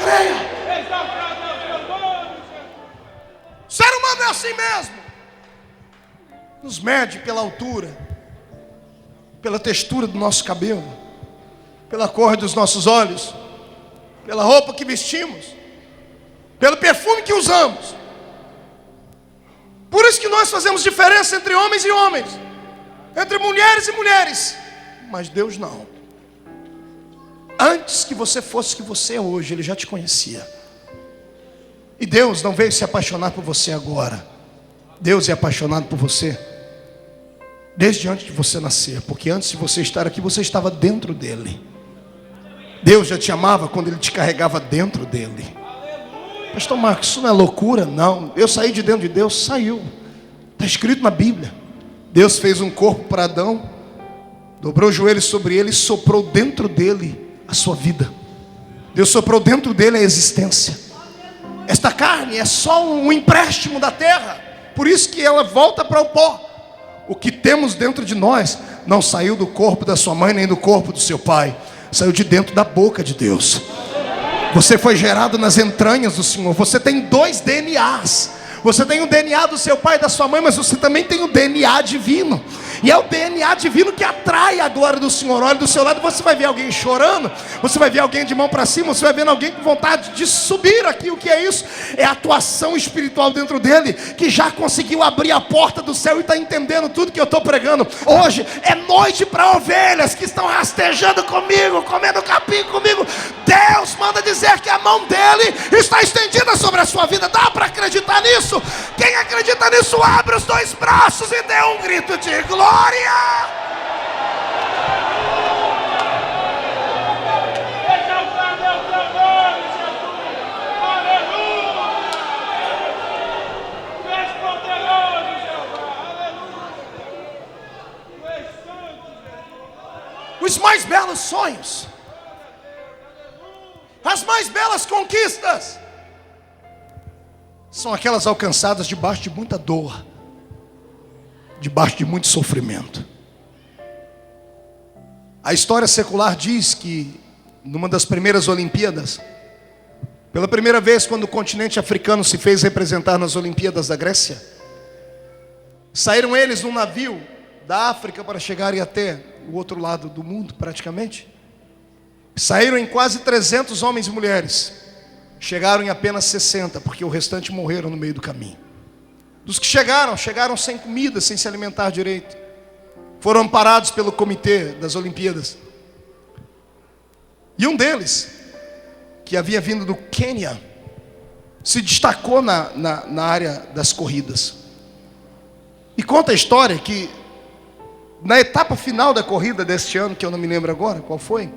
Creia. O ser humano é assim mesmo. Nos mede pela altura, pela textura do nosso cabelo, pela cor dos nossos olhos, pela roupa que vestimos, pelo perfume que usamos. Por isso que nós fazemos diferença entre homens e homens, entre mulheres e mulheres, mas Deus não. Antes que você fosse o que você é hoje, Ele já te conhecia. E Deus não veio se apaixonar por você agora. Deus é apaixonado por você desde antes de você nascer, porque antes de você estar aqui, você estava dentro dele. Deus já te amava quando ele te carregava dentro dele. Pastor Marcos, isso não é loucura? Não, eu saí de dentro de Deus, saiu. Está escrito na Bíblia. Deus fez um corpo para Adão, dobrou os joelhos sobre ele e soprou dentro dele a sua vida. Deus soprou dentro dele a existência. Esta carne é só um empréstimo da terra, por isso que ela volta para o pó. O que temos dentro de nós não saiu do corpo da sua mãe nem do corpo do seu pai, saiu de dentro da boca de Deus. Você foi gerado nas entranhas do Senhor. Você tem 2 DNAs. Você tem o DNA do seu pai e da sua mãe, mas você também tem o DNA divino. E é o DNA divino que atrai a glória do Senhor. Olha do seu lado, você vai ver alguém chorando, você vai ver alguém de mão para cima, você vai ver alguém com vontade de subir aqui. O que é isso? É a atuação espiritual dentro dele, que já conseguiu abrir a porta do céu e está entendendo tudo que eu estou pregando. Hoje é noite para ovelhas que estão rastejando comigo, comendo capim comigo. Deus manda dizer que a mão dele está estendida sobre a sua vida. Dá para acreditar nisso? Quem acredita nisso, abre os 2 braços e dê um grito de glória. Os mais belos sonhos, as mais belas conquistas, são aquelas alcançadas debaixo de muita dor, debaixo de muito sofrimento. A história secular diz que numa das primeiras Olimpíadas, pela primeira vez quando o continente africano se fez representar nas Olimpíadas da Grécia, saíram eles num navio da África para chegarem até o outro lado do mundo praticamente. Saíram em quase 300 homens e mulheres. Chegaram em apenas 60, porque o restante morreram no meio do caminho. Dos que chegaram sem comida, sem se alimentar direito. Foram amparados pelo comitê das Olimpíadas. E um deles, que havia vindo do Quênia, se destacou na área das corridas. E conta a história que na etapa final da corrida deste ano, que eu não me lembro agora qual foi,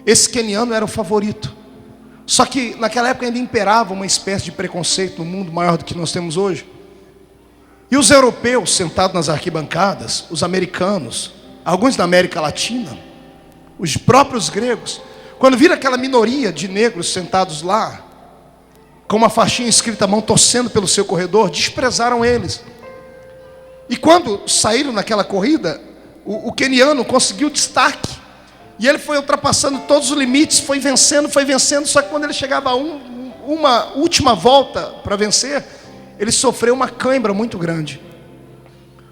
esse queniano era o favorito. Só que naquela época ainda imperava uma espécie de preconceito no mundo maior do que nós temos hoje. E os europeus sentados nas arquibancadas, os americanos, alguns da América Latina, os próprios gregos, quando viram aquela minoria de negros sentados lá, com uma faixinha escrita à mão, torcendo pelo seu corredor, desprezaram eles. E quando saíram naquela corrida, o queniano conseguiu destaque. E ele foi ultrapassando todos os limites, foi vencendo, só que quando ele chegava a uma última volta para vencer, ele sofreu uma cãibra muito grande.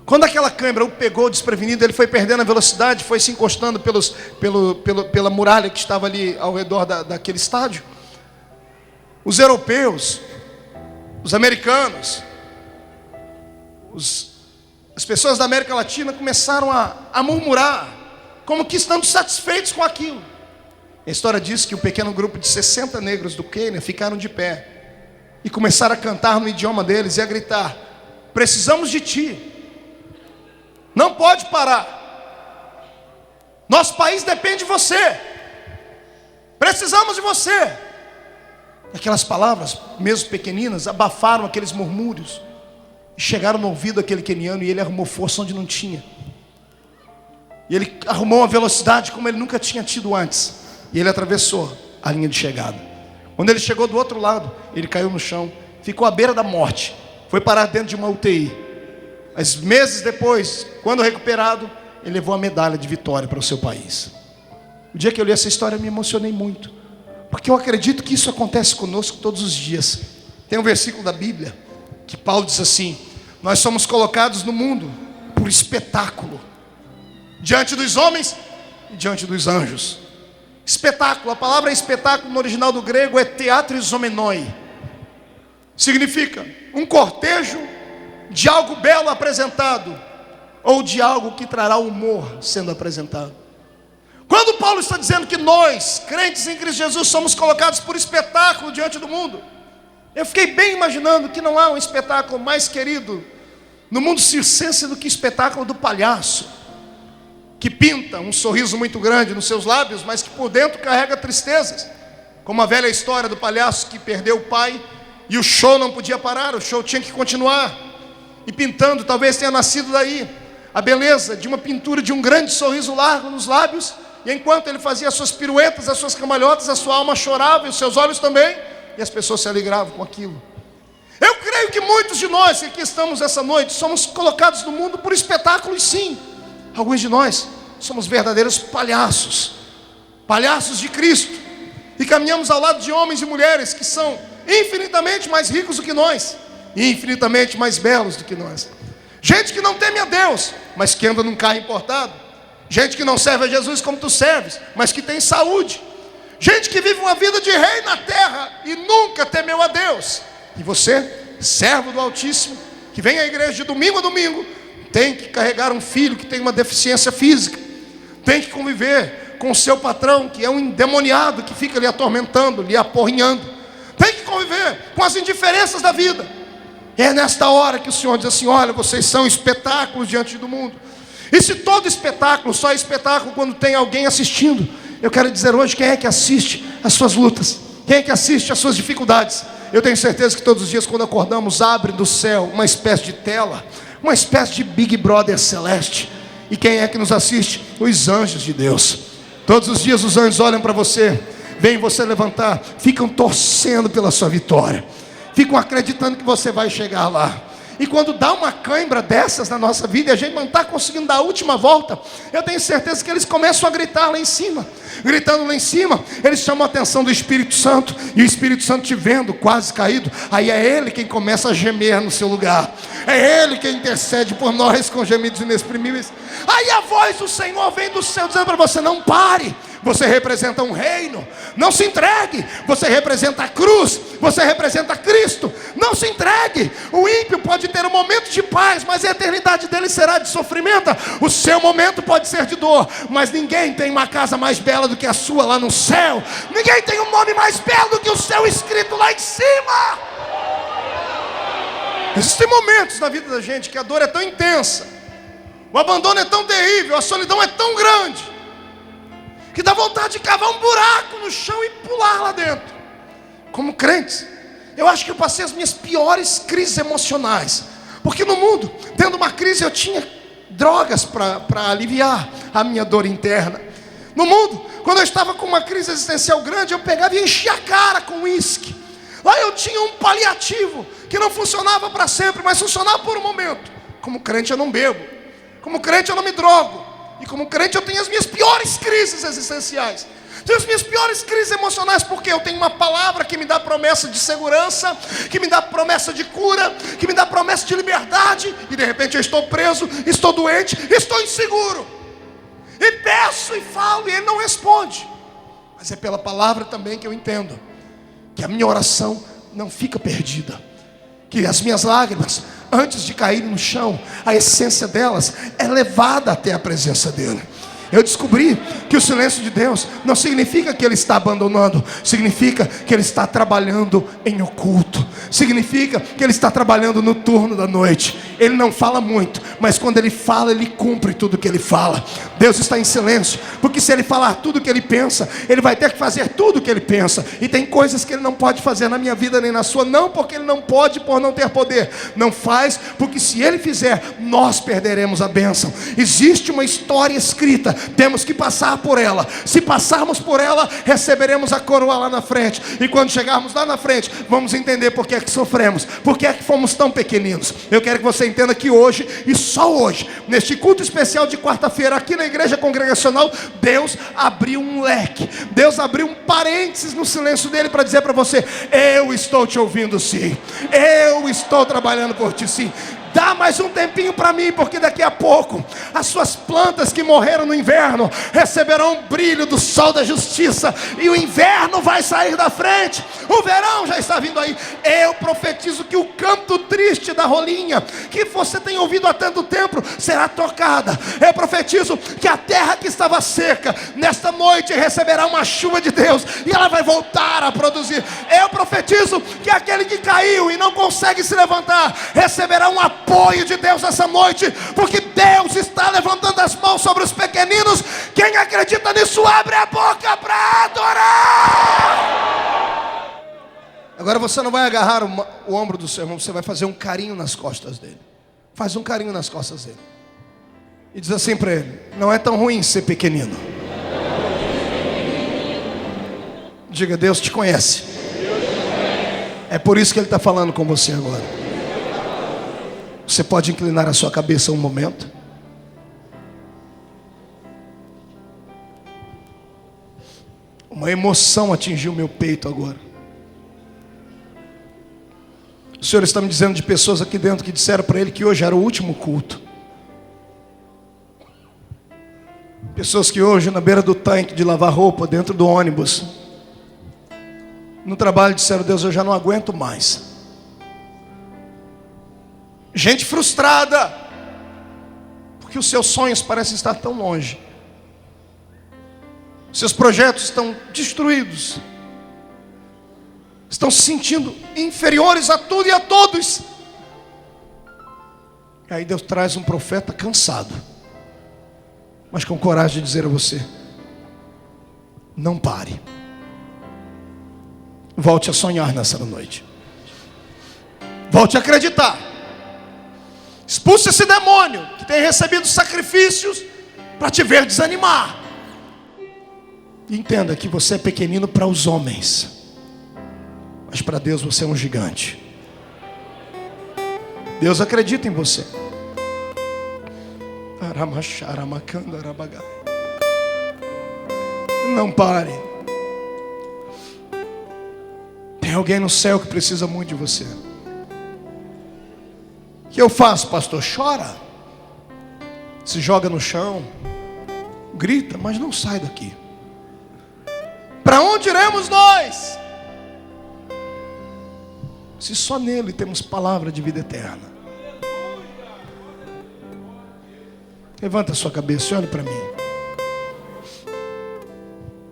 Quando aquela cãibra o pegou desprevenido, ele foi perdendo a velocidade, foi se encostando pela muralha que estava ali ao redor daquele estádio. Os europeus, os americanos, as pessoas da América Latina começaram a murmurar, como que estando satisfeitos com aquilo. A história diz que um pequeno grupo de 60 negros do Quênia ficaram de pé e começaram a cantar no idioma deles e a gritar: precisamos de ti, não pode parar, nosso país depende de você, precisamos de você. Aquelas palavras, mesmo pequeninas, abafaram aqueles murmúrios e chegaram no ouvido daquele queniano, e ele arrumou força onde não tinha. E ele arrumou uma velocidade como ele nunca tinha tido antes. E ele atravessou a linha de chegada. Quando ele chegou do outro lado, ele caiu no chão, ficou à beira da morte, foi parar dentro de uma UTI. Mas meses depois, quando recuperado, ele levou a medalha de vitória para o seu país. O dia que eu li essa história, eu me emocionei muito, porque eu acredito que isso acontece conosco todos os dias. Tem um versículo da Bíblia que Paulo diz assim: nós somos colocados no mundo por espetáculo, diante dos homens e diante dos anjos. Espetáculo, a palavra espetáculo no original do grego é teatrizomenoi. Significa um cortejo de algo belo apresentado, ou de algo que trará humor sendo apresentado. Quando Paulo está dizendo que nós, crentes em Cristo Jesus, somos colocados por espetáculo diante do mundo, Eu fiquei bem imaginando que não há um espetáculo mais querido no mundo circense do que o espetáculo do palhaço, que pinta um sorriso muito grande nos seus lábios, mas que por dentro carrega tristezas, como a velha história do palhaço que perdeu o pai e o show não podia parar, o show tinha que continuar. E pintando, talvez tenha nascido daí a beleza de uma pintura de um grande sorriso largo nos lábios, e enquanto ele fazia as suas piruetas, as suas cambalhotas, a sua alma chorava e os seus olhos também, e as pessoas se alegravam com aquilo. Eu creio que muitos de nós que aqui estamos essa noite somos colocados no mundo por espetáculos, sim. Alguns de nós somos verdadeiros palhaços, palhaços de Cristo, e caminhamos ao lado de homens e mulheres que são infinitamente mais ricos do que nós, e infinitamente mais belos do que nós. Gente que não teme a Deus, mas que anda num carro importado. Gente que não serve a Jesus como tu serves, mas que tem saúde. Gente que vive uma vida de rei na terra e nunca temeu a Deus. E você, servo do Altíssimo, que vem à igreja de domingo a domingo, tem que carregar um filho que tem uma deficiência física, tem que conviver com o seu patrão, que é um endemoniado, que fica lhe atormentando, lhe aporrinhando, tem que conviver com as indiferenças da vida. É nesta hora que o Senhor diz assim: olha, vocês são espetáculos diante do mundo. E se todo espetáculo só é espetáculo quando tem alguém assistindo, eu quero dizer hoje, quem é que assiste as suas lutas? Quem é que assiste as suas dificuldades? Eu tenho certeza que todos os dias quando acordamos, abre do céu uma espécie de tela, uma espécie de Big Brother celeste. E quem é que nos assiste? Os anjos de Deus. Todos os dias os anjos olham para você, veem você levantar, ficam torcendo pela sua vitória, ficam acreditando que você vai chegar lá. E quando dá uma cãibra dessas na nossa vida e a gente não está conseguindo dar a última volta, eu tenho certeza que eles começam a gritar lá em cima. Gritando lá em cima, eles chamam a atenção do Espírito Santo, e o Espírito Santo te vendo quase caído, aí é Ele quem começa a gemer no seu lugar, é Ele quem intercede por nós com gemidos inexprimíveis. Aí a voz do Senhor vem do céu dizendo para você: não pare, você representa um reino, não se entregue, você representa a cruz, você representa Cristo, não se entregue. O ímpio pode ter um momento de paz, mas a eternidade dele será de sofrimento. O seu momento pode ser de dor, mas ninguém tem uma casa mais bela do que a sua lá no céu, ninguém tem um nome mais belo do que o seu escrito lá em cima. Existem momentos na vida da gente que a dor é tão intensa, o abandono é tão terrível, a solidão é tão grande, que dá vontade de cavar um buraco no chão e pular lá dentro. Como crentes, eu acho que eu passei as minhas piores crises emocionais, porque no mundo, tendo uma crise, eu tinha drogas para aliviar a minha dor interna. No mundo, quando eu estava com uma crise existencial grande, eu pegava e enchia a cara com uísque. Lá eu tinha um paliativo que não funcionava para sempre, mas funcionava por um momento. Como crente eu não bebo, como crente eu não me drogo, e como crente eu tenho as minhas piores crises existenciais, tenho as minhas piores crises emocionais, porque eu tenho uma palavra que me dá promessa de segurança, que me dá promessa de cura, que me dá promessa de liberdade, e de repente eu estou preso, estou doente, estou inseguro, e peço e falo e Ele não responde. Mas é pela palavra também que eu entendo que a minha oração não fica perdida, que as minhas lágrimas, antes de caírem no chão, a essência delas é levada até a presença dEle. Eu descobri que o silêncio de Deus não significa que Ele está abandonando, significa que Ele está trabalhando em oculto, significa que Ele está trabalhando no turno da noite. Ele não fala muito, mas quando Ele fala, Ele cumpre tudo que Ele fala. Deus está em silêncio, porque se Ele falar tudo que Ele pensa, Ele vai ter que fazer tudo que Ele pensa. E tem coisas que Ele não pode fazer na minha vida nem na sua, não porque Ele não pode por não ter poder, não faz, porque se Ele fizer, nós perderemos a bênção. Existe uma história escrita, temos que passar por ela. Se passarmos por ela, receberemos a coroa lá na frente. E quando chegarmos lá na frente, vamos entender por que é que sofremos, por que é que fomos tão pequeninos. Eu quero que você entenda que hoje, e só hoje, neste culto especial de quarta-feira, aqui na igreja congregacional, Deus abriu um leque, Deus abriu um parênteses no silêncio dele para dizer para você: eu estou te ouvindo sim, eu estou trabalhando por ti sim. Dá mais um tempinho para mim, porque daqui a pouco as suas plantas que morreram no inverno receberão o brilho do sol da justiça, e o inverno vai sair da frente, o verão já está vindo aí. Eu profetizo que o canto triste da rolinha, que você tem ouvido há tanto tempo, será tocada. Eu profetizo que a terra que estava seca, nesta noite receberá uma chuva de Deus, e ela vai voltar a produzir. Eu profetizo que aquele que caiu e não consegue se levantar, receberá um apoio de Deus essa noite, porque Deus está levantando as mãos sobre os pequeninos. Quem acredita nisso, abre a boca para adorar. Agora você não vai agarrar o ombro do seu irmão, você vai fazer um carinho nas costas dele. Faz um carinho nas costas dele e diz assim para ele: não é tão ruim ser pequenino. Diga: Deus te conhece. É por isso que Ele está falando com você agora. Você pode inclinar a sua cabeça um momento? Uma emoção atingiu meu peito agora. O Senhor está me dizendo de pessoas aqui dentro que disseram para Ele que hoje era o último culto. Pessoas que hoje na beira do tanque de lavar roupa, dentro do ônibus, no trabalho, disseram: Deus, eu já não aguento mais. Gente frustrada, porque os seus sonhos parecem estar tão longe, seus projetos estão destruídos, estão se sentindo inferiores a tudo e a todos. E aí Deus traz um profeta cansado, mas com coragem de dizer a você: não pare. Volte a sonhar nessa noite. Volte a acreditar. Expulse esse demônio que tem recebido sacrifícios para te ver desanimar. E entenda que você é pequenino para os homens, mas para Deus você é um gigante. Deus acredita em você. Não pare. Tem alguém no céu que precisa muito de você. O que eu faço, pastor? Chora, se joga no chão, grita, mas não sai daqui. Para onde iremos nós, se só nele temos palavra de vida eterna? Levanta a sua cabeça e olhe para mim.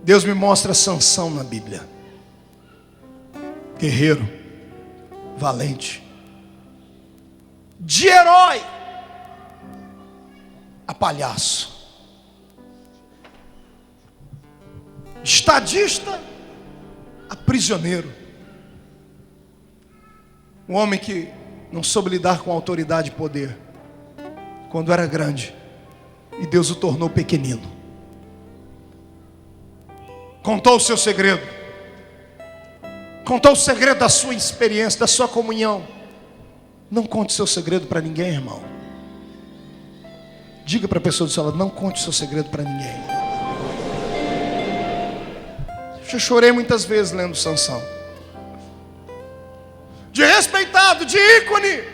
Deus me mostra Sansão na Bíblia. Guerreiro, valente, de herói a palhaço, estadista a prisioneiro, um homem que não soube lidar com autoridade e poder quando era grande, e Deus o tornou pequenino. Contou o seu segredo, contou o segredo da sua experiência, da sua comunhão. Não conte seu segredo para ninguém, irmão. Diga para a pessoa do seu lado: não conte seu segredo para ninguém. Já chorei muitas vezes lendo Sansão. De respeitado, de ícone,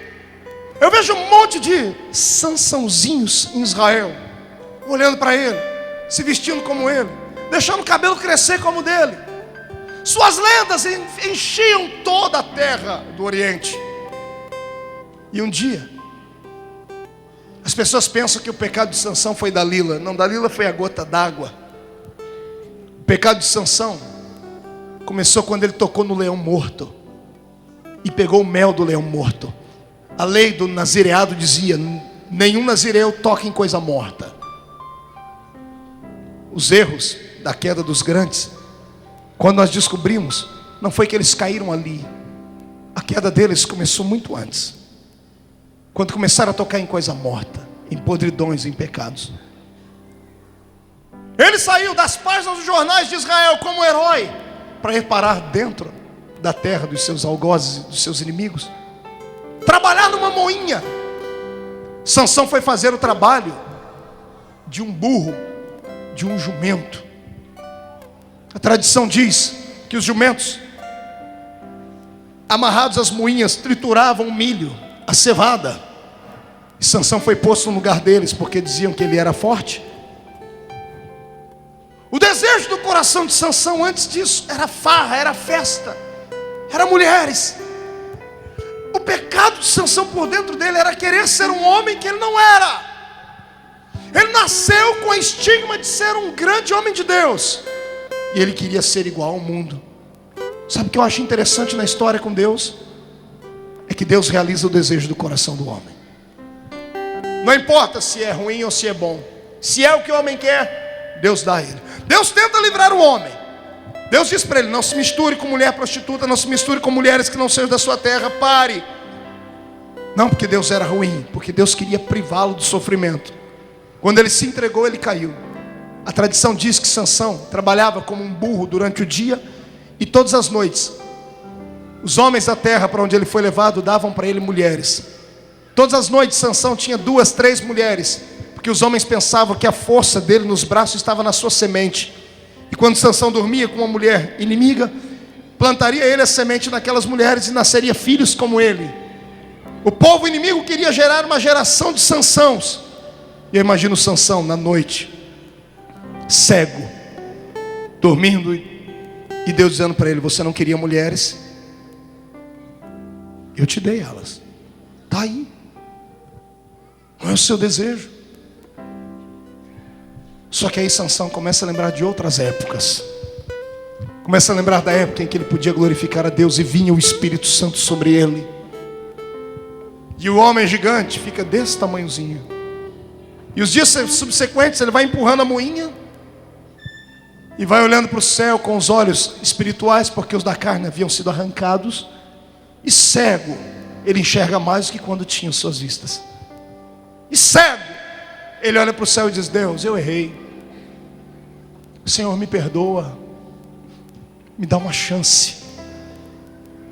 eu vejo um monte de Sansãozinhos em Israel, olhando para ele, se vestindo como ele, deixando o cabelo crescer como o dele. Suas lendas enchiam toda a terra do Oriente. E um dia, as pessoas pensam que o pecado de Sansão foi Dalila. Não, Dalila foi a gota d'água. O pecado de Sansão começou quando ele tocou no leão morto e pegou o mel do leão morto. A lei do nazireado dizia: nenhum nazireu toca em coisa morta. Os erros da queda dos grandes, quando nós descobrimos, não foi que eles caíram ali. A queda deles começou muito antes, quando começaram a tocar em coisa morta, em podridões, em pecados. Ele saiu das páginas dos jornais de Israel como herói, para ir parar dentro da terra dos seus algozes, dos seus inimigos, trabalhar numa moinha. Sansão foi fazer o trabalho de um burro, de um jumento. A tradição diz que os jumentos, amarrados às moinhas, trituravam o milho, a cevada, E Sansão foi posto no lugar deles porque diziam que ele era forte. O desejo do coração de Sansão antes disso era farra, era festa, era mulheres. O pecado de Sansão por dentro dele era querer ser um homem que ele não era. Ele nasceu com a estigma de ser um grande homem de Deus, e ele queria ser igual ao mundo. Sabe o que eu acho interessante na história com Deus? É que Deus realiza o desejo do coração do homem. Não importa se é ruim ou se é bom. Se é o que o homem quer, Deus dá a ele. Deus tenta livrar o homem. Deus diz para ele: não se misture com mulher prostituta, não se misture com mulheres que não sejam da sua terra, pare. Não porque Deus era ruim, porque Deus queria privá-lo do sofrimento. Quando ele se entregou, ele caiu. A tradição diz que Sansão trabalhava como um burro durante o dia, e todas as noites os homens da terra para onde ele foi levado davam para ele mulheres. Todas as noites Sansão tinha 2, 3 mulheres, porque os homens pensavam que a força dele nos braços estava na sua semente. E quando Sansão dormia com uma mulher inimiga, plantaria ele a semente naquelas mulheres e nasceria filhos como ele. O povo inimigo queria gerar uma geração de Sansãos. E eu imagino Sansão na noite, cego, dormindo, e Deus dizendo para ele: você não queria mulheres? Eu te dei elas. Está aí. Não é o seu desejo. Só que aí Sansão começa a lembrar de outras épocas. Começa a lembrar da época em que ele podia glorificar a Deus e vinha o Espírito Santo sobre ele. E o homem gigante fica desse tamanhozinho. E os dias subsequentes ele vai empurrando a moinha e vai olhando para o céu com os olhos espirituais, porque os da carne haviam sido arrancados. E cego, ele enxerga mais do que quando tinha suas vistas. E cego, ele olha para o céu e diz: Deus, eu errei. Senhor, me perdoa. Me dá uma chance.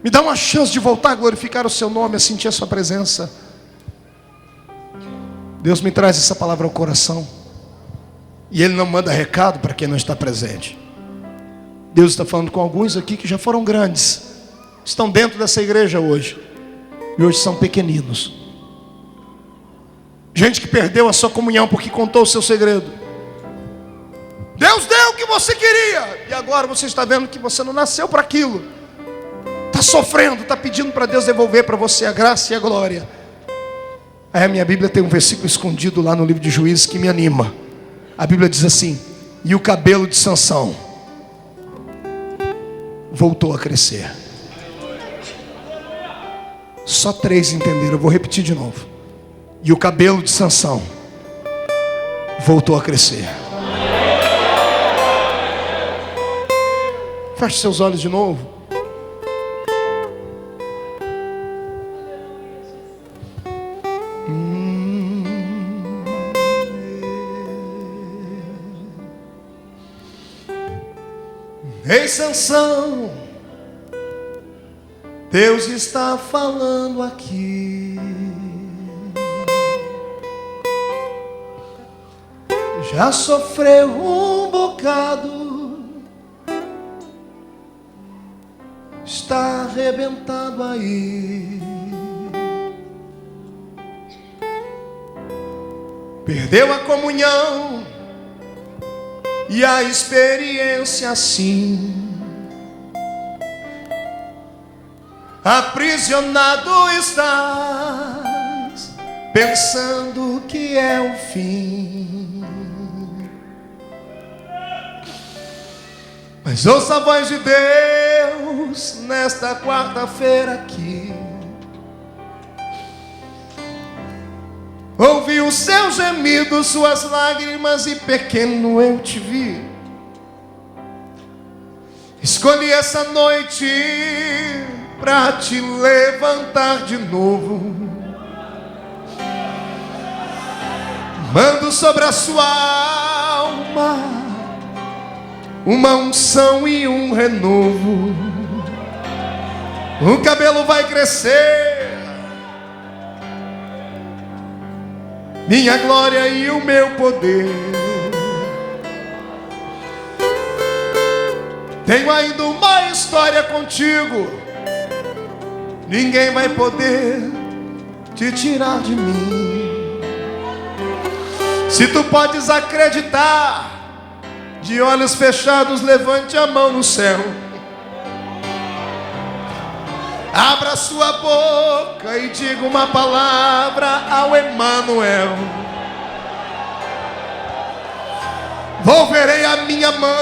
Me dá uma chance de voltar a glorificar o seu nome, a sentir a sua presença. Deus me traz essa palavra ao coração. E Ele não manda recado para quem não está presente. Deus está falando com alguns aqui que já foram grandes, estão dentro dessa igreja hoje, e hoje são pequeninos. Gente que perdeu a sua comunhão porque contou o seu segredo. Deus deu o que você queria, e agora você está vendo que você não nasceu para aquilo. Está sofrendo, está pedindo para Deus devolver para você a graça e a glória. Aí a minha Bíblia tem um versículo escondido lá no livro de Juízes que me anima. A Bíblia diz assim: e o cabelo de Sansão voltou a crescer. Só 3 entenderam, eu vou repetir de novo. E o cabelo de Sansão voltou a crescer. Feche seus olhos de novo. Ei, Sansão, Deus está falando aqui. Já sofreu um bocado, está arrebentado aí. Perdeu a comunhão e a experiência, sim. Aprisionado estás, pensando que é o fim. Mas ouça a voz de Deus nesta quarta-feira aqui. Ouvi o seu gemido, suas lágrimas, e pequeno eu te vi. Escolhi essa noite pra te levantar de novo. Mando sobre a sua alma uma unção e um renovo. O cabelo vai crescer, minha glória e o meu poder. Tenho ainda uma história contigo, ninguém vai poder te tirar de mim. Se tu podes acreditar, de olhos fechados, levante a mão no céu. Abra sua boca e diga uma palavra ao Emanuel. Volverei a minha mão,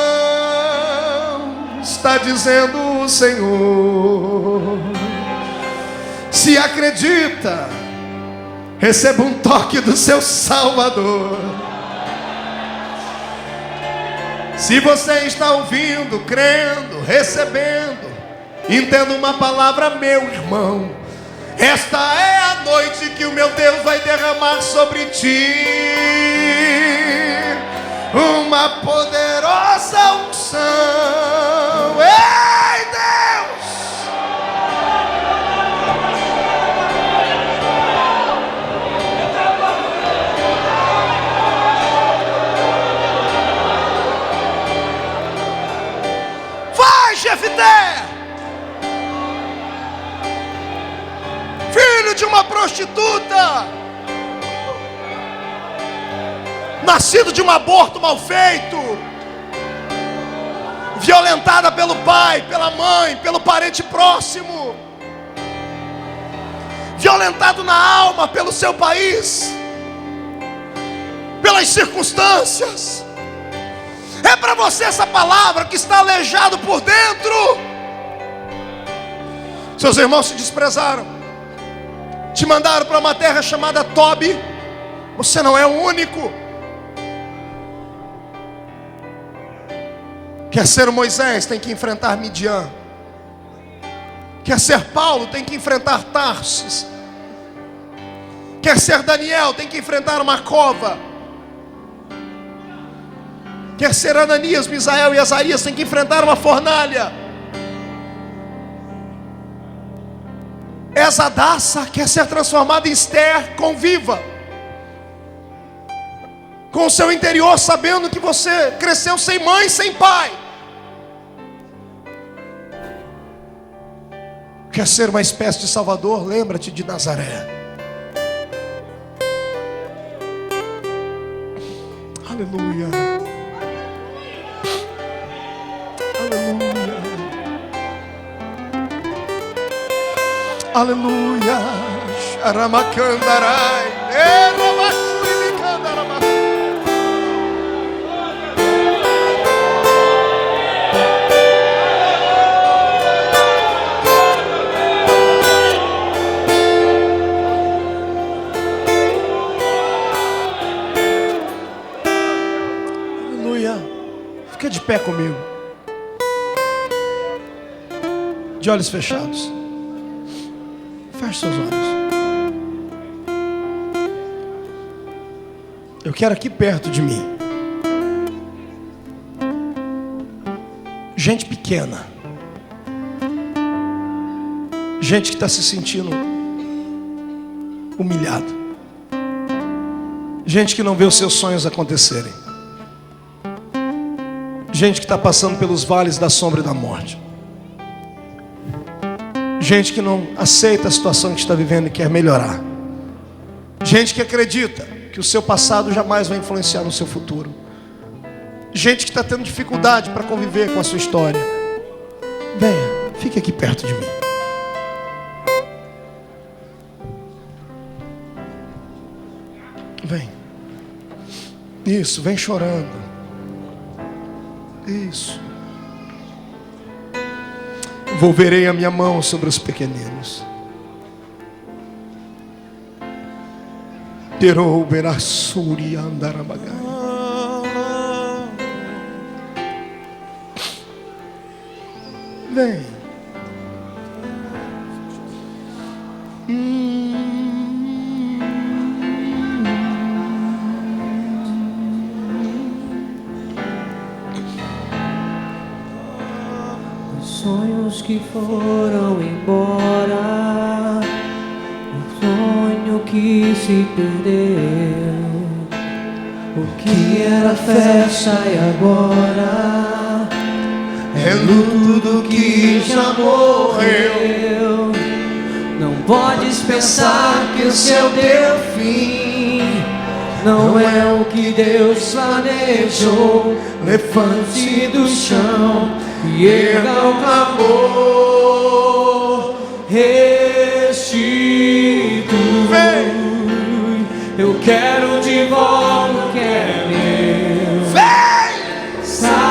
está dizendo o Senhor. Se acredita, receba um toque do seu Salvador. Se você está ouvindo, crendo, recebendo, entenda uma palavra, meu irmão. Esta é a noite que o meu Deus vai derramar sobre ti uma poderosa unção. Ei, Deus! Vai, Jefté! Filho de uma prostituta, nascido de um aborto mal feito, violentada pelo pai, pela mãe, pelo parente próximo, violentado na alma pelo seu país, pelas circunstâncias. É para você essa palavra que está aleijado por dentro. Seus irmãos se desprezaram, te mandaram para uma terra chamada Tobi. Você não é o único. Quer ser o Moisés, tem que enfrentar Midian. Quer ser Paulo, tem que enfrentar Tarsis. Quer ser Daniel, tem que enfrentar uma cova. Quer ser Ananias, Misael e Azarias, tem que enfrentar uma fornalha. Hadassah quer ser transformada em Esther, conviva com o seu interior, sabendo que você cresceu sem mãe, sem pai. Quer ser uma espécie de Salvador? Lembra-te de Nazaré. Aleluia. Aleluia. Aleluia. Sharamakandarai. Aleluia. Fica de pé comigo, de olhos fechados. Feche seus olhos. Eu quero aqui perto de mim gente pequena, gente que está se sentindo humilhada, gente que não vê os seus sonhos acontecerem, gente que está passando pelos vales da sombra e da morte, gente que não aceita a situação que está vivendo e quer melhorar, gente que acredita que o seu passado jamais vai influenciar no seu futuro, gente que está tendo dificuldade para conviver com a sua história. Venha, fique aqui perto de mim. Vem. Isso, vem chorando. Isso. Volverei a minha mão sobre os pequeninos. Terou berassuri andarabagai. Vem. Os sonhos que foram embora, o sonho que se perdeu, o que era festa e agora é tudo que já morreu. Não podes pensar que o céu deu fim, não é o que Deus planejou. Levante-se do chão e erga o clamor. Restitui. Eu quero de volta o que é meu. Sara-me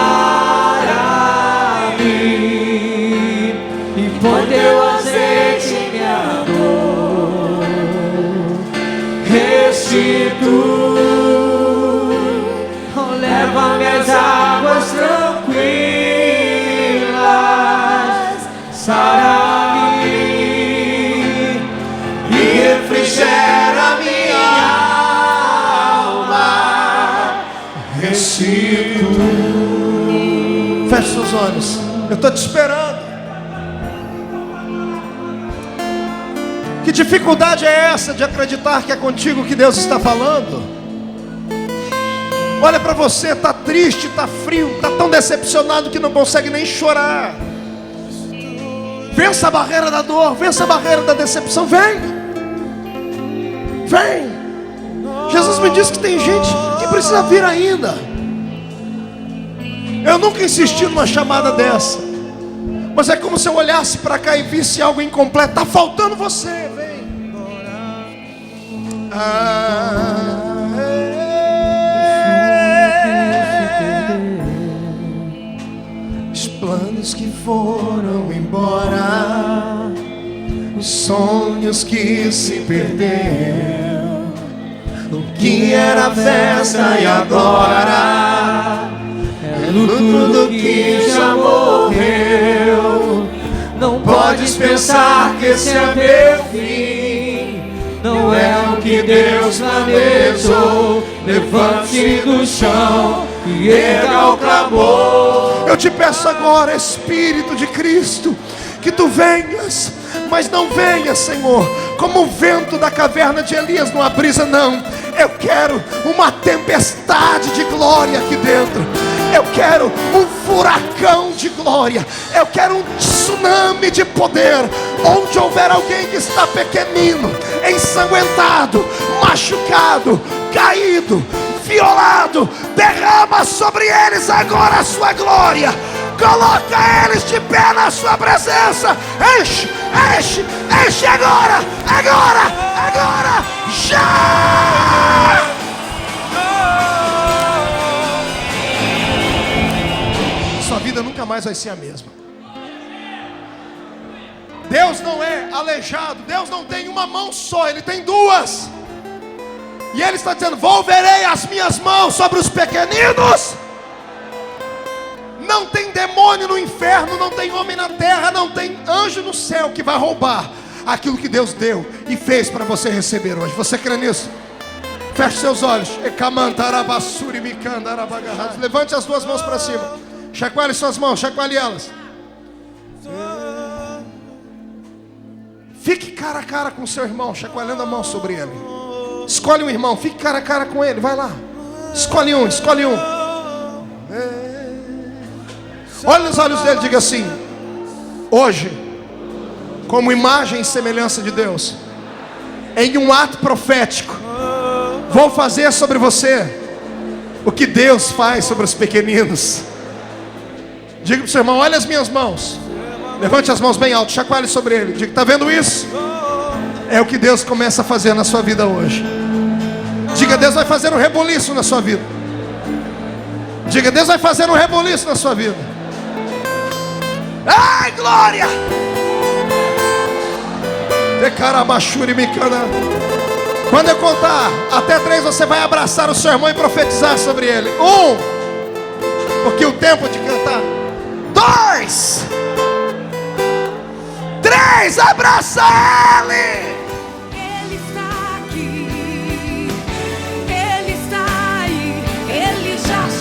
e põe teu azeite em minha dor. Restitui. Leva-me às águas tranquilas. Sara-me e refrigera minha alma. Restitui. Feche seus olhos. Eu estou te esperando. Que dificuldade é essa de acreditar que é contigo que Deus está falando? Olha para você, está triste, está frio, está tão decepcionado que não consegue nem chorar. Vença a barreira da dor, vença a barreira da decepção. Vem, vem. Jesus me disse que tem gente que precisa vir ainda. Eu nunca insisti numa chamada dessa, mas é como se eu olhasse para cá e visse algo incompleto. Está faltando você, vem. Os planos que foram embora, os sonhos que se perderam, o que era festa e agora é luto que já morreu. Não podes pensar que esse é teu fim, não é o que Deus planejou. Levante-se do chão e erga o clamor. Eu te peço agora, Espírito de Cristo, que tu venhas, mas não venha, Senhor, como o vento da caverna de Elias numa brisa, não. Eu quero uma tempestade de glória aqui dentro. Eu quero um furacão de glória. Eu quero um tsunami de poder. Onde houver alguém que está pequenino, ensanguentado, machucado, caído, violado, derrama sobre eles agora a sua glória. Coloca eles de pé na sua presença. Enche, enche, enche agora, agora, agora, já! Sua vida nunca mais vai ser a mesma. Deus não é aleijado. Deus não tem uma mão só, Ele tem duas. E Ele está dizendo: volverei as minhas mãos sobre os pequeninos. Não tem demônio no inferno, não tem homem na terra, não tem anjo no céu que vai roubar aquilo que Deus deu e fez para você receber hoje. Você crê nisso? Feche seus olhos. Levante as duas mãos para cima. Chacoalhe suas mãos, chacoalhe elas. Fique cara a cara com o seu irmão, chacoalhando a mão sobre ele. Escolhe um irmão, fique cara a cara com ele, vai lá. Escolhe um, escolhe um. Olha nos olhos dele, diga assim: hoje, como imagem e semelhança de Deus, em um ato profético, vou fazer sobre você o que Deus faz sobre os pequeninos. Diga para o seu irmão: olha as minhas mãos. Levante as mãos bem alto, chacoalhe sobre ele. Diga: está vendo isso? É o que Deus começa a fazer na sua vida hoje. Diga: Deus vai fazer um reboliço na sua vida. Diga: Deus vai fazer um reboliço na sua vida. Ai, glória! Quando eu contar até 3, você vai abraçar o seu irmão e profetizar sobre ele. 1, porque o tempo de cantar. 2, 3, abraça